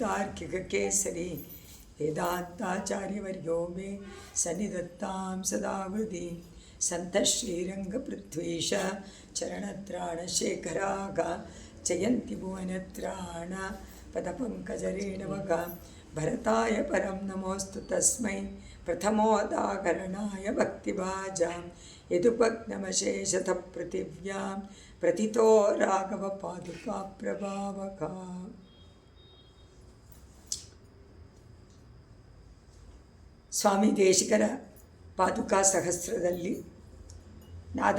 तार्किककेसरी वेदान्ताचार्यवर्यो मे सन्निधत्तां सदा हृदि सन्तश्रीरङ्गपृथ्वीश चरणत्राणशेखराग जयन्ति भुवनत्राण पदपङ्कजरेणवग भरताय परं नमोऽस्तु तस्मै प्रथमोदाहरणाय भक्तिभाजां यदुपग्नमशेषतः पृथिव्यां प्रथितो राघवपादुकाप्रभावका. ಸ್ವಾಮಿ ದೇಶಿಕರ ಪಾದುಕಾ ಸಹಸ್ರದಲ್ಲಿ ನಾದ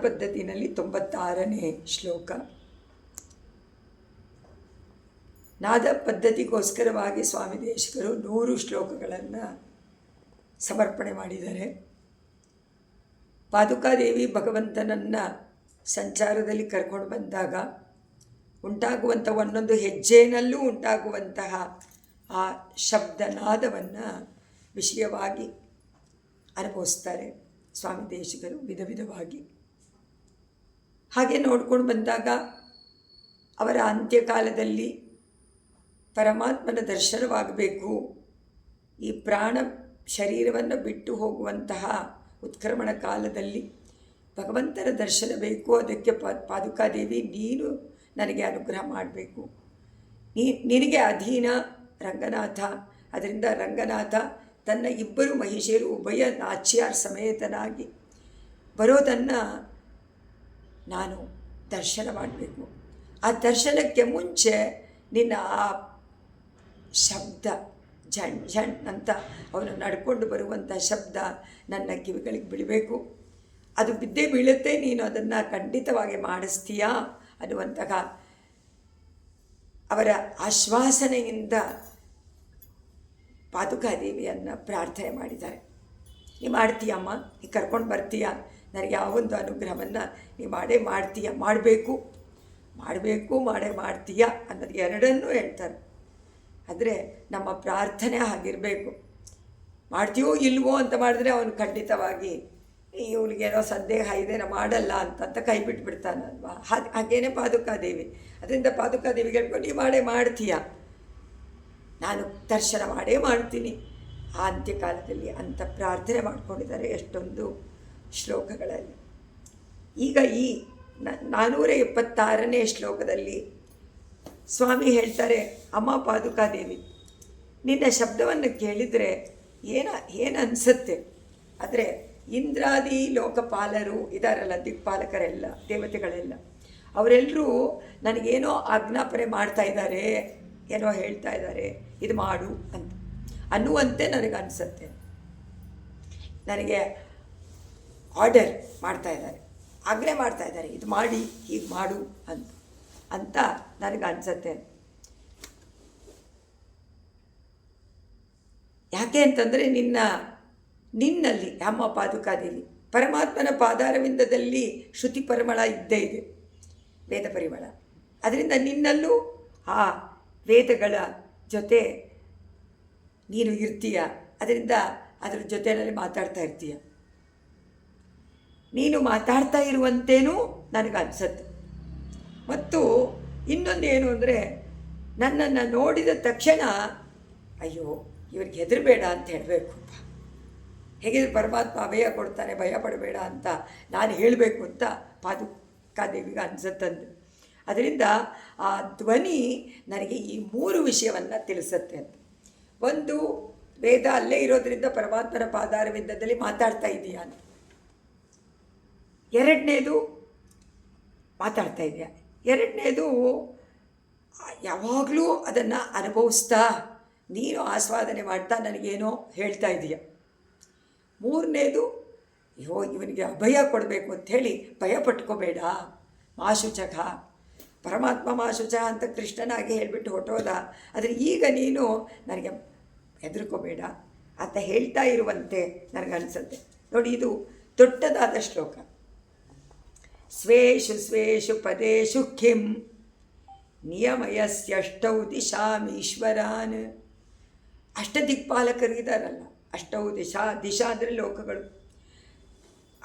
ಪದ್ಧತಿನಲ್ಲಿ 96ನೇ ಶ್ಲೋಕ. ನಾದ ಪದ್ಧತಿಗೋಸ್ಕರವಾಗಿ ಸ್ವಾಮಿ ದೇಶಿಕರು 100 ಶ್ಲೋಕಗಳನ್ನು ಸಮರ್ಪಣೆ ಮಾಡಿದ್ದಾರೆ. ಪಾದುಕಾದೇವಿ ಭಗವಂತನನ್ನು ಸಂಚಾರದಲ್ಲಿ ಕರ್ಕೊಂಡು ಬಂದಾಗ ಉಂಟಾಗುವಂಥ ಒಂದೊಂದು ಹೆಜ್ಜೆನಲ್ಲೂ ಉಂಟಾಗುವಂತಹ ಆ ಶಬ್ದನಾದವನ್ನು ವಿಷಯವಾಗಿ ಅನುಭವಿಸ್ತಾರೆ ಸ್ವಾಮಿ ದೇಶಿಕರು ವಿಧ ವಿಧವಾಗಿ. ಹಾಗೆ ನೋಡ್ಕೊಂಡು ಬಂದಾಗ ಅವರ ಅಂತ್ಯಕಾಲದಲ್ಲಿ ಪರಮಾತ್ಮನ ದರ್ಶನವಾಗಬೇಕು, ಈ ಪ್ರಾಣ ಶರೀರವನ್ನು ಬಿಟ್ಟು ಹೋಗುವಂತಹ ಉತ್ಕ್ರಮಣ ಕಾಲದಲ್ಲಿ ಭಗವಂತನ ದರ್ಶನ ಬೇಕು. ಅದಕ್ಕೆ ಪಾದುಕಾದೇವಿ ನೀನು ನನಗೆ ಅನುಗ್ರಹ ಮಾಡಬೇಕು, ನಿನಗೆ ಅಧೀನ ರಂಗನಾಥ. ಅದರಿಂದ ರಂಗನಾಥ ತನ್ನ 2 ಮಹಿಷಿಯರು ಉಭಯ ನಾಚ್ಯಾರ್ ಸಮೇತನಾಗಿ ಬರೋದನ್ನು ನಾನು ದರ್ಶನ ಮಾಡಬೇಕು. ಆ ದರ್ಶನಕ್ಕೆ ಮುಂಚೆ ನಿನ್ನ ಆ ಶಬ್ದ ಝಣ್ ಝಣ್ ಅಂತ ಅವನು ನಡ್ಕೊಂಡು ಬರುವಂಥ ಶಬ್ದ ನನ್ನ ಕಿವಿಗಳಿಗೆ ಬೀಳಬೇಕು. ಅದು ಬಿದ್ದೇ ಬೀಳುತ್ತೆ, ನೀನು ಅದನ್ನು ಖಂಡಿತವಾಗಿ ಮಾಡಿಸ್ತೀಯಾ ಅನ್ನುವಂತಹ ಅವರ ಆಶ್ವಾಸನೆಯಿಂದ ಪಾದುಕಾದೇವಿಯನ್ನು ಪ್ರಾರ್ಥನೆ ಮಾಡಿದ್ದಾರೆ. ನೀ ಮಾಡ್ತೀಯಮ್ಮ, ನೀ ಕರ್ಕೊಂಡು ಬರ್ತೀಯ, ನನಗೆ ಯಾವೊಂದು ಅನುಗ್ರಹವನ್ನು ನೀ ಮಾಡಬೇಕು ಮಾಡ್ತೀಯ ಅನ್ನೋದು ಎರಡನ್ನೂ ಹೇಳ್ತಾರೆ. ಆದರೆ ನಮ್ಮ ಪ್ರಾರ್ಥನೆ ಹಾಗಿರಬೇಕು. ಮಾಡ್ತೀಯೋ ಇಲ್ವೋ ಅಂತ ಮಾಡಿದ್ರೆ ಅವನು ಖಂಡಿತವಾಗಿ ಇವನಿಗೇನೋ ಸಂದೇಹ ಇದೇನೋ ಮಾಡಲ್ಲ ಅಂತ ಕೈ ಬಿಟ್ಬಿಡ್ತಾನಲ್ವಾ. ಹಾಗೇನೆ ಪಾದುಕಾದೇವಿ. ಅದರಿಂದ ಪಾದುಕಾದೇವಿಗೆ ಹೇಳ್ಕೊಂಡು ನೀ ಮಾಡ್ತೀಯ, ನಾನು ದರ್ಶನ ಮಾಡ್ತೀನಿ ಆ ಅಂತ್ಯಕಾಲದಲ್ಲಿ ಅಂತ ಪ್ರಾರ್ಥನೆ ಮಾಡ್ಕೊಂಡಿದ್ದಾರೆ ಎಷ್ಟೊಂದು ಶ್ಲೋಕಗಳಲ್ಲಿ. ಈಗ ಈ 476ನೇ ಶ್ಲೋಕದಲ್ಲಿ ಸ್ವಾಮಿ ಹೇಳ್ತಾರೆ, ಅಮ್ಮ ಪಾದುಕಾದೇವಿ, ನಿನ್ನ ಶಬ್ದವನ್ನು ಕೇಳಿದರೆ ಏನು ಅನಿಸುತ್ತೆ. ಆದರೆ ಇಂದ್ರಾದಿ ಲೋಕಪಾಲರು ಇದಾರಲ್ಲ, ದಿಕ್ಪಾಲಕರೆಲ್ಲ, ದೇವತೆಗಳೆಲ್ಲ, ಅವರೆಲ್ಲರೂ ನನಗೇನೋ ಆಜ್ಞಾಪನೆ ಮಾಡ್ತಾ ಇದ್ದಾರೆ, ಏನೋ ಹೇಳ್ತಾ ಇದ್ದಾರೆ, ಇದು ಮಾಡು ಅಂತ ಅನ್ನುವಂತೆ ನನಗೆ ಅನಿಸುತ್ತೆ. ನನಗೆ ಆರ್ಡರ್ ಮಾಡ್ತಾ ಇದ್ದಾರೆ, ಆಜ್ಞೆ ಮಾಡ್ತಾ ಇದ್ದಾರೆ, ಇದು ಮಾಡಿ ಹೀಗೆ ಮಾಡು ಅಂತ ನನಗೆ ಅನಿಸುತ್ತೆ. ಯಾಕೆ ಅಂತಂದರೆ ನಿನ್ನಲ್ಲಿ ಅಮ್ಮ ಪಾದುಕಾದೇವಿ ಪರಮಾತ್ಮನ ಪಾದಾರವಿಂದದಲ್ಲಿ ಶ್ರುತಿ ಪರಿಮಳ ಇದ್ದೇ ಇದೆ, ವೇದ ಪರಿಮಳ. ಅದರಿಂದ ನಿನ್ನಲ್ಲೂ ಆ ವೇದಗಳ ಜೊತೆ ನೀನು ಇರ್ತೀಯ. ಅದರಿಂದ ಅದರ ಜೊತೆಯಲ್ಲಿ ಮಾತಾಡ್ತಾ ಇರ್ತೀಯ. ನೀನು ಮಾತಾಡ್ತಾ ಇರುವಂತೇನೂ ನನಗೆ ಅನಿಸುತ್ತೆ. ಮತ್ತು ಇನ್ನೊಂದು ಏನು ಅಂದರೆ, ನನ್ನನ್ನು ನೋಡಿದ ತಕ್ಷಣ ಅಯ್ಯೋ ಇವ್ರಿಗೆ ಹೆದರಬೇಡ ಅಂತ ಹೇಳಬೇಕು. ಹೇಗೆ ಪರಮಾತ್ಮ ಅಭಯ ಕೊಡ್ತಾನೆ, ಭಯ ಪಡಬೇಡ ಅಂತ ನಾನು ಹೇಳಬೇಕು ಅಂತ ಪಾದುಕಾದೇವಿಗೆ ಅನಿಸುತ್ತಂತೆ. ಅದರಿಂದ ಆ ಧ್ವನಿ ನನಗೆ ಈ 3 ವಿಷಯವನ್ನು ತಿಳಿಸುತ್ತೆ ಅಂತ. ಒಂದು, ವೇದ ಅಲ್ಲೇ ಇರೋದರಿಂದ ಪರಮಾತ್ಮನ ಪಾದಾರವಿಂದದಲ್ಲಿ ಮಾತಾಡ್ತಾ ಇದೆಯಾ ಅಂತ. ಎರಡನೇದು ಯಾವಾಗಲೂ ಅದನ್ನು ಅನುಭವಿಸ್ತಾ ನೀನು ಆಸ್ವಾದನೆ ಮಾಡ್ತಾ ನನಗೇನೋ ಹೇಳ್ತಾ ಇದೆಯಾ. ಮೂರನೇದು, ಇವನಿಗೆ ಅಭಯ ಕೊಡಬೇಕು ಅಂಥೇಳಿ ಭಯ ಪಟ್ಕೋಬೇಡ, ಮಾಶುಚಕ ಪರಮಾತ್ಮ ಮಾಶುಚ ಅಂತ ಕೃಷ್ಣನಾಗಿ ಹೇಳಿಬಿಟ್ಟು ಹೊಟ್ಟೋದ. ಆದರೆ ಈಗ ನೀನು ನನಗೆ ಹೆದರ್ಕೋಬೇಡ ಅಂತ ಹೇಳ್ತಾ ಇರುವಂತೆ ನನಗನ್ಸುತ್ತೆ. ನೋಡಿ, ಇದು ದೊಡ್ಡದಾದ ಶ್ಲೋಕ. ಸ್ವೇಷು ಪದೇಶು ಕಿಂ ನಿಯಮಯಸ್ಯಷ್ಟೌ ದಿಶಾಮೀಶ್ವರಾನ್. ಅಷ್ಟದಿಕ್ಪಾಲಕರಿದ್ದಾರಲ್ಲ, 8 ದಿಶಾ ಅಂದರೆ ಲೋಕಗಳು.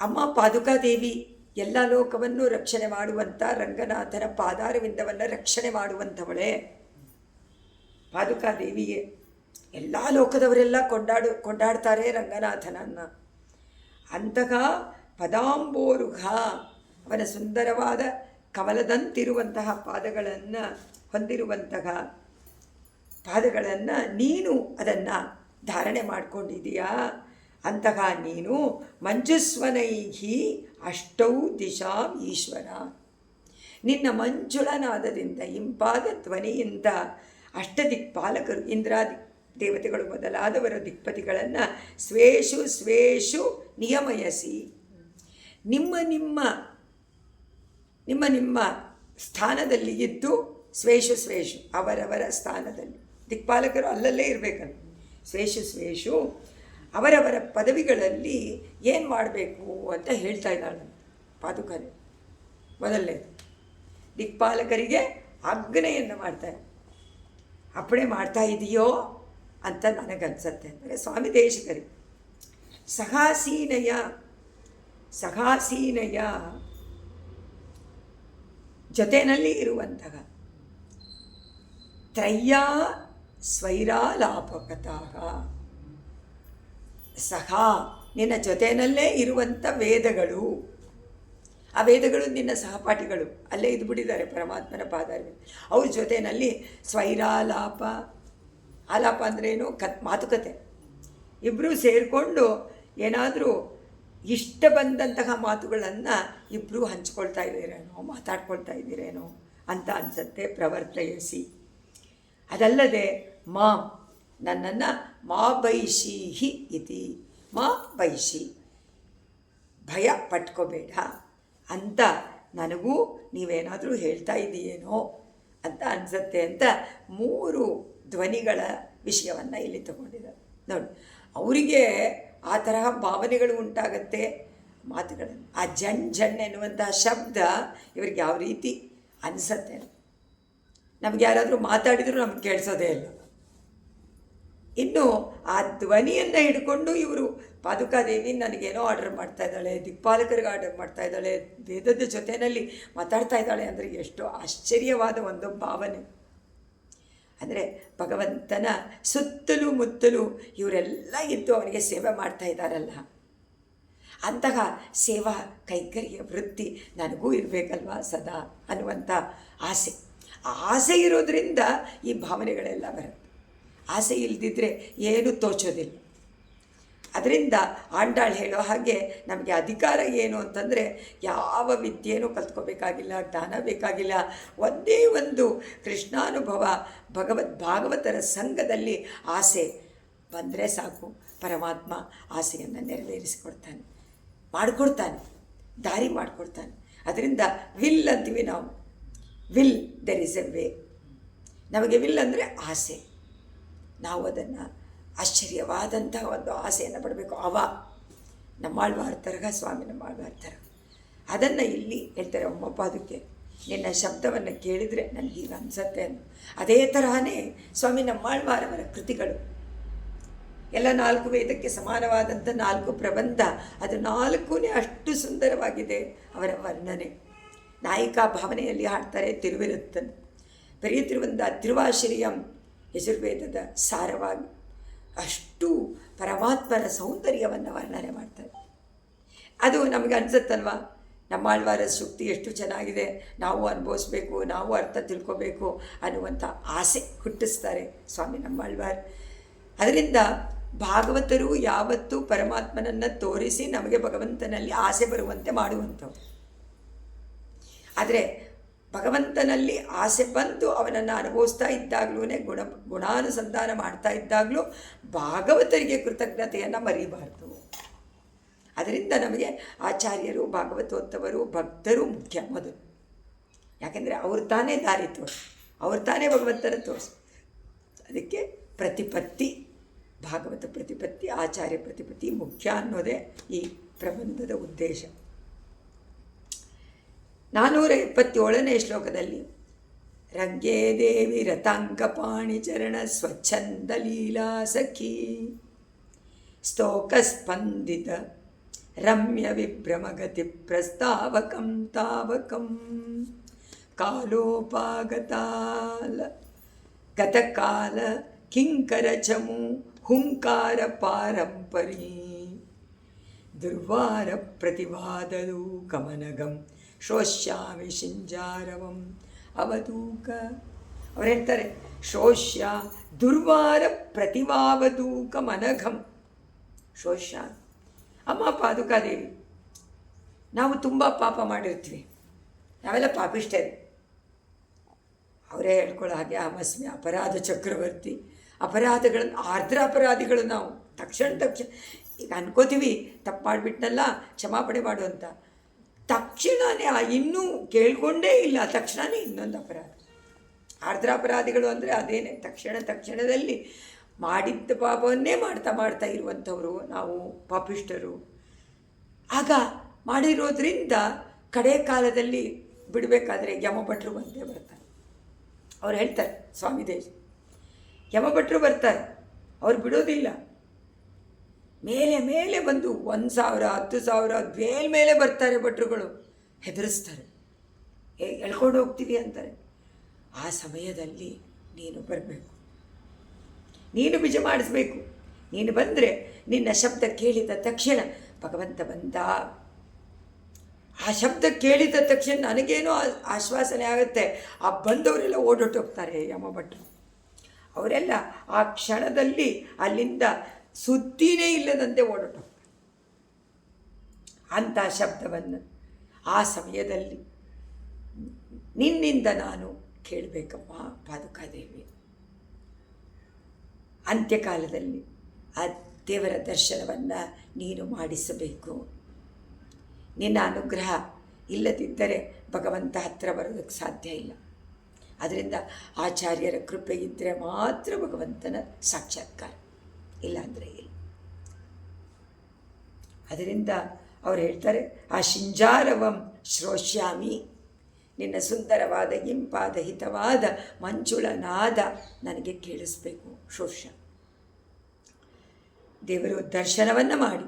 ಅಮ್ಮ ಪಾದುಕಾದೇವಿ ಎಲ್ಲ ಲೋಕವನ್ನು ರಕ್ಷಣೆ ಮಾಡುವಂಥ ರಂಗನಾಥನ ಪಾದಾರವಿಂದವನ್ನು ರಕ್ಷಣೆ ಮಾಡುವಂಥವಳೇ ಪಾದುಕಾದೇವಿಯೇ. ಎಲ್ಲ ಲೋಕದವರೆಲ್ಲ ಕೊಂಡಾಡ್ತಾರೆ ರಂಗನಾಥನನ್ನು. ಅಂತಹ ಪದಾಂಬೋರುಘ, ಅವನ ಸುಂದರವಾದ ಕಮಲದಂತಿರುವಂತಹ ಪಾದಗಳನ್ನು ಹೊಂದಿರುವಂತಹ ಪಾದಗಳನ್ನು ನೀನು ಅದನ್ನು ಧಾರಣೆ ಮಾಡಿಕೊಂಡಿದೀಯಾ. ಅಂತಹ ನೀನು ಮಂಜುಸ್ವನೈಹಿ ಅಷ್ಟೌ ದಿಶಾಂ ಈಶ್ವರ, ನಿನ್ನ ಮಂಜುಳನಾದದಿಂದ ಇಂಪಾದ ಧ್ವನಿಯಿಂದ ಅಷ್ಟದಿಕ್ಪಾಲಕರು ಇಂದ್ರಾದಿ ದೇವತೆಗಳು ಮೊದಲಾದವರ ದಿಕ್ಪತಿಗಳನ್ನು ಸ್ವೇಷು ಸ್ವೇಷು ನಿಯಮಯಸಿ, ನಿಮ್ಮ ನಿಮ್ಮ ನಿಮ್ಮ ನಿಮ್ಮ ಸ್ಥಾನದಲ್ಲಿ ಇದ್ದು ಸ್ವೇಷು ಸ್ವೇಷು ಅವರವರ ಸ್ಥಾನದಲ್ಲಿ, ದಿಕ್ಪಾಲಕರು ಅಲ್ಲಲ್ಲೇ ಇರಬೇಕಲ್ಲ, ಸ್ವೇಷು ಸ್ವೇಷು ಅವರವರ ಪದವಿಗಳಲ್ಲಿ ಏನು ಮಾಡಬೇಕು ಅಂತ ಹೇಳ್ತಾ ಇದ್ದಾಳೆ ಪಾದುಕನೆ. ಮೊದಲನೇ ದಿಕ್ಪಾಲಕರಿಗೆ ಆಜ್ಞೆಯನ್ನು ಮಾಡ್ತಾರೆ. ಅಪ್ಪಣೆ ಮಾಡ್ತಾ ಇದೆಯೋ ಅಂತ ನನಗನ್ಸತ್ತೆ. ಅಂದರೆ ಸ್ವಾಮಿ ದೇಶಿಕರಿಗೆ ಸಹಾಸೀನಯ ಜೊತೆಯಲ್ಲಿ ಇರುವಂತಹ ತ್ರಯ್ಯ ಸ್ವೈರಾಲಾಪಕತಃ, ನಿನ್ನ ಜೊತೆಯಲ್ಲೇ ಇರುವಂಥ ವೇದಗಳು, ಆ ವೇದಗಳು ನಿನ್ನ ಸಹಪಾಠಿಗಳು ಅಲ್ಲೇ ಇದ್ಬಿಟ್ಟಿದ್ದಾರೆ ಪರಮಾತ್ಮನ ಪಾದಾರವಿಂದ. ಅವ್ರ ಜೊತೆಯಲ್ಲಿ ಸ್ವೈರಾಲಾಪ, ಆಲಾಪ ಅಂದ್ರೇನು? ಮಾತುಕತೆ. ಇಬ್ಬರು ಸೇರಿಕೊಂಡು ಏನಾದರೂ ಇಷ್ಟ ಬಂದಂತಹ ಮಾತುಗಳನ್ನು ಇಬ್ಬರು ಹಂಚ್ಕೊಳ್ತಾ ಇದ್ದೀರೇನೋ, ಮಾತಾಡ್ಕೊಳ್ತಾ ಇದ್ದೀರೇನೋ ಅಂತ ಅನಿಸುತ್ತೆ. ಪ್ರವರ್ತಯಸಿ. ಅದಲ್ಲದೆ ನನ್ನನ್ನು ಮಾ ಬೈಷೀಹಿ ಇತಿ, ಮಾ ಬೈಷಿ, ಭಯ ಪಟ್ಕೋಬೇಡ ಅಂತ ನನಗೂ ನೀವೇನಾದರೂ ಹೇಳ್ತಾ ಇದೆಯೇನೋ ಅಂತ ಅನಿಸುತ್ತೆ ಅಂತ 3 ಧ್ವನಿಗಳ ವಿಷಯವನ್ನು ಇಲ್ಲಿ ತಗೊಂಡಿದ್ದಾರೆ ನೋಡಿ. ಅವರಿಗೆ ಆ ತರಹ ಭಾವನೆಗಳು ಉಂಟಾಗತ್ತೆ ಮಾತುಗಳನ್ನು. ಆ ಜಣ್ ಎನ್ನುವಂತಹ ಶಬ್ದ ಇವ್ರಿಗೆ ಯಾವ ರೀತಿ ಅನಿಸತ್ತೆ. ನಮ್ಗೆ ಯಾರಾದರೂ ಮಾತಾಡಿದರೂ ನಮ್ಗೆ ಕೇಳಿಸೋದೇ ಇಲ್ಲ. ಇನ್ನು ಆ ಧ್ವನಿಯನ್ನು ಹಿಡ್ಕೊಂಡು ಇವರು ಪಾದುಕಾದೇವಿ ನನಗೇನೋ ಆರ್ಡರ್ ಮಾಡ್ತಾ ಇದ್ದಾಳೆ, ದಿಕ್ಪಾಲಕರಿಗೆ ಆರ್ಡರ್ ಮಾಡ್ತಾ ಇದ್ದಾಳೆ, ವೇದದ ಜೊತೆಯಲ್ಲಿ ಮಾತಾಡ್ತಾ ಇದ್ದಾಳೆ ಅಂದರೆ ಎಷ್ಟು ಆಶ್ಚರ್ಯವಾದ ಒಂದು ಭಾವನೆ. ಅಂದರೆ ಭಗವಂತನ ಸುತ್ತಲೂ ಮುತ್ತಲೂ ಇವರೆಲ್ಲ ಇದ್ದು ಅವನಿಗೆ ಸೇವೆ ಮಾಡ್ತಾ ಇದ್ದಾರಲ್ಲ, ಅಂತಹ ಸೇವಾ ಕೈಂಕರ್ಯ ವೃತ್ತಿ ನನಗೂ ಇರಬೇಕಲ್ವ ಸದಾ ಅನ್ನುವಂಥ ಆಸೆ. ಆ ಆಸೆ ಇರೋದರಿಂದ ಈ ಭಾವನೆಗಳೆಲ್ಲ ಬರುತ್ತೆ. ಆಸೆ ಇಲ್ಲದಿದ್ದರೆ ಏನೂ ತೋಚೋದಿಲ್ಲ. ಅದರಿಂದ ಆಂಡಾಳು ಹೇಳೋ ಹಾಗೆ ನಮಗೆ ಅಧಿಕಾರ ಏನು ಅಂತಂದರೆ ಯಾವ ವಿದ್ಯೆನೂ ಕಲ್ತ್ಕೋಬೇಕಾಗಿಲ್ಲ, ಜ್ಞಾನ ಬೇಕಾಗಿಲ್ಲ. ಒಂದೇ ಒಂದು ಕೃಷ್ಣಾನುಭವ, ಭಾಗವತರ ಸಂಘದಲ್ಲಿ ಆಸೆ ಬಂದರೆ ಸಾಕು, ಪರಮಾತ್ಮ ಆಸೆಯನ್ನು ನೆರವೇರಿಸಿಕೊಡ್ತಾನೆ, ಮಾಡಿಕೊಡ್ತಾನೆ, ದಾರಿ ಮಾಡಿಕೊಡ್ತಾನೆ. ಅದರಿಂದ ವಿಲ್ ಅಂತೀವಿ ನಾವು. Will, there is A way. ನಮಗೆ ವಿಲ್ ಅಂದರೆ ಆಸೆ. ನಾವು ಅದನ್ನು ಆಶ್ಚರ್ಯವಾದಂಥ ಒಂದು ಆಸೆಯನ್ನು ಪಡಬೇಕು. ನಮ್ಮಾಳ್ವಾರ್ ತರಹ, ಸ್ವಾಮಿ ನಮ್ಮಾಳ್ವಾರ್ ತರಹ ಅದನ್ನು ಇಲ್ಲಿ ಹೇಳ್ತಾರೆ. ಒಮ್ಮಪ್ಪಾದಕ್ಕೆ ನಿನ್ನ ಶಬ್ದವನ್ನು ಕೇಳಿದರೆ ನನಗೀಗ ಅನಿಸತ್ತೆ ಅಂತ. ಅದೇ ತರಹನೇ ಸ್ವಾಮಿ ನಮ್ಮಾಳ್ವಾರವರ ಕೃತಿಗಳು ಎಲ್ಲ 4 ವೇದಕ್ಕೆ ಸಮಾನವಾದಂಥ 4 ಪ್ರಬಂಧ, ಅದು 4 ಅಷ್ಟು ಸುಂದರವಾಗಿದೆ ಅವರ ವರ್ಣನೆ. ನಾಯಿಕಾ ಭಾವನೆಯಲ್ಲಿ ಹಾಡ್ತಾರೆ ತಿರುವಿರುತ್ತನ್. பெரிய ತಿರುವಾಶ್ರಯಂ ಯಜುರ್ವೇದದ ಸಾರವಾಗಿ ಅಷ್ಟು ಪರಮಾತ್ಮನ ಸೌಂದರ್ಯವನ್ನು ವರ್ಣನೆ ಮಾಡ್ತಾರೆ. ಅದು ನಮಗೆ ಅನಿಸುತ್ತಲ್ವ, ನಮ್ಮಾಳ್ವಾರ ಶಕ್ತಿ ಎಷ್ಟು ಚೆನ್ನಾಗಿದೆ, ನಾವು ಅನುಭವಿಸ್ಬೇಕು, ನಾವು ಅರ್ಥ ತಿಳ್ಕೋಬೇಕು ಅನ್ನುವಂಥ ಆಸೆ ಹುಟ್ಟಿಸ್ತಾರೆ ಸ್ವಾಮಿ ನಮ್ಮಾಳ್ವಾರ್. ಅದರಿಂದ ಭಾಗವತರು ಯಾವತ್ತೂ ಪರಮಾತ್ಮನನ್ನು ತೋರಿಸಿ ನಮಗೆ ಭಗವಂತನಲ್ಲಿ ಆಸೆ ಬರುವಂತೆ ಮಾಡುವಂಥವು. ಆದರೆ ಭಗವಂತನಲ್ಲಿ ಆಸೆ ಬಂದು ಅವನನ್ನು ಅನುಭವಿಸ್ತಾ ಇದ್ದಾಗಲೂ ಗುಣಾನುಸಂಧಾನ ಮಾಡ್ತಾ ಇದ್ದಾಗಲೂ ಭಾಗವತರಿಗೆ ಕೃತಜ್ಞತೆಯನ್ನು ಮರೀಬಾರ್ದು. ಅದರಿಂದ ನಮಗೆ ಆಚಾರ್ಯರು, ಭಾಗವತೋತ್ತಮರು, ಭಕ್ತರು ಮುಖ್ಯ ಮೊದಲು. ಯಾಕೆಂದರೆ ಅವ್ರು ತಾನೇ ದಾರಿ ತೋರಿಸಿ, ಅವ್ರು ತಾನೇ ಭಗವಂತನ ತೋರಿಸಿ. ಅದಕ್ಕೆ ಪ್ರತಿಪತ್ತಿ, ಭಾಗವತ ಪ್ರತಿಪತ್ತಿ, ಆಚಾರ್ಯ ಪ್ರತಿಪತ್ತಿ ಮುಖ್ಯ ಅನ್ನೋದೇ ಈ ಪ್ರಬಂಧದ ಉದ್ದೇಶ. 477ನೇ ಶ್ಲೋಕದಲ್ಲಿ ರಂಗೇ ದೇವಿ ರತಾಂಕಪಾಣಿ ಚರಣ ಸ್ವಚ್ಛಂದ ಲೀಲಾ ಸಖಿ ಸ್ತೋಕ ಸ್ಪಂದಿತ ರಮ್ಯ ವಿಭ್ರಮಗತಿ ಪ್ರಸ್ತಾವಕಂ ತಾವಕಂ ಕಾಲೋಪಾಗತಾಲ ಗತಕಾಲ ಕಿಂಕರ ಚಮು ಹುಂಕಾರ ಪಾರಂಪರಿ ದುರ್ವಾರ ಪ್ರತಿವಾದಲು ಕಮನಗಂ ಶ್ರೋಷ್ಯಾಮಿ ಶಿಂಜಾರವಂ ಅವಧೂಕ. ಅವ್ರು ಹೇಳ್ತಾರೆ ಶೋಷ್ಯ ದುರ್ವಾರ ಪ್ರತಿವಾವಧೂಕ ಮನಘಂ ಶೋಷ್ಯ. ಅಮ್ಮ ಪಾದುಕಾದೇವಿ, ನಾವು ತುಂಬ ಪಾಪ ಮಾಡಿರ್ತೀವಿ, ನಾವೆಲ್ಲ ಪಾಪಿಷ್ಟೇ. ಅವರೇ ಹೇಳ್ಕೊಳ್ಳೋ ಹಾಗೆ ಅಹಮಸ್ಮಿ ಅಪರಾಧ ಚಕ್ರವರ್ತಿ. ಅಪರಾಧಗಳನ್ನು ಆರ್ದ್ರ ಅಪರಾಧಿಗಳು ನಾವು. ತಕ್ಷಣ ಈಗ ಅನ್ಕೋತೀವಿ ತಪ್ಪು ಮಾಡಿಬಿಟ್ನಲ್ಲ ಕ್ಷಮಾಪಣೆ ಮಾಡು ಅಂತ, ತಕ್ಷಣವೇ ಇನ್ನೂ ಕೇಳ್ಕೊಂಡೇ ಇಲ್ಲ, ತಕ್ಷಣವೇ ಇನ್ನೊಂದು ಅಪರಾಧ. ಆರ್ದ್ರ ಅಪರಾಧಿಗಳು ಅಂದರೆ ಅದೇನೆ, ತಕ್ಷಣದಲ್ಲಿ ಮಾಡಿದ್ದ ಪಾಪವನ್ನೇ ಮಾಡ್ತಾ ಇರುವಂಥವರು ನಾವು ಪಾಪಿಷ್ಟರು. ಆಗ ಮಾಡಿರೋದ್ರಿಂದ ಕಡೆ ಕಾಲದಲ್ಲಿ ಬಿಡಬೇಕಾದ್ರೆ ಯಮಭಟ್ರು ಬಂದೇ ಬರ್ತಾರೆ. ಅವ್ರು ಹೇಳ್ತಾರೆ ಸ್ವಾಮಿ ದೇಶ ಯಮಭಟ್ರು ಬರ್ತಾರೆ, ಅವ್ರು ಬಿಡೋದಿಲ್ಲ. ಮೇಲೆ ಬಂದು 1,000 10,000 ಮೇಲೆ ಬರ್ತಾರೆ ಭಟ್ರುಗಳು, ಹೆದರಿಸ್ತಾರೆ, ಎಳ್ಕೊಂಡು ಹೋಗ್ತೀವಿ ಅಂತಾರೆ. ಆ ಸಮಯದಲ್ಲಿ ನೀನು ಬರಬೇಕು, ನೀನು ಬಿಜ ಮಾಡಿಸ್ಬೇಕು. ನೀನು ಬಂದರೆ ನಿನ್ನ ಶಬ್ದ ಕೇಳಿದ ತಕ್ಷಣ ಭಗವಂತ ಬಂದ. ಆ ಶಬ್ದ ಕೇಳಿದ ತಕ್ಷಣ ನನಗೇನೋ ಆಶ್ವಾಸನೆ ಆಗುತ್ತೆ. ಆ ಬಂದವರೆಲ್ಲ ಓಡೊಟ್ಟೋಗ್ತಾರೆ ಯಮಭಟ್ರು. ಅವರೆಲ್ಲ ಆ ಕ್ಷಣದಲ್ಲಿ ಅಲ್ಲಿಂದ ಸುದ್ದಿನೇ ಇಲ್ಲದಂತೆ ಓಡೋಟೋಗ್ತಾರೆ. ಅಂಥ ಶಬ್ದವನ್ನು ಆ ಸಮಯದಲ್ಲಿ ನಿನ್ನಿಂದ ನಾನು ಕೇಳಬೇಕಮ್ಮ ಪಾದುಕಾದೇವಿ. ಅಂತ್ಯಕಾಲದಲ್ಲಿ ಆ ದೇವರ ದರ್ಶನವನ್ನು ನೀನು ಮಾಡಿಸಬೇಕು. ನಿನ್ನ ಅನುಗ್ರಹ ಇಲ್ಲದಿದ್ದರೆ ಭಗವಂತ ಹತ್ತಿರ ಬರೋದಕ್ಕೆ ಸಾಧ್ಯ ಇಲ್ಲ. ಅದರಿಂದ ಆಚಾರ್ಯರ ಕೃಪೆ ಇದ್ದರೆ ಮಾತ್ರ ಭಗವಂತನ ಸಾಕ್ಷಾತ್ಕಾರ, ಇಲ್ಲಾಂದರೆ ಇಲ್ಲ. ಅದರಿಂದ ಅವ್ರು ಹೇಳ್ತಾರೆ ಆ ಶಿಂಜಾರವಂ ಶ್ರೋಷ್ಯಾಮಿ, ನಿನ್ನ ಸುಂದರವಾದ ಇಂಪಾದ ಹಿತವಾದ ಮಂಜುಳ ನಾದ ನನಗೆ ಕೇಳಿಸ್ಬೇಕು. ಶೋಷ್ಯ ದೇವರು ದರ್ಶನವನ್ನು ಮಾಡಿ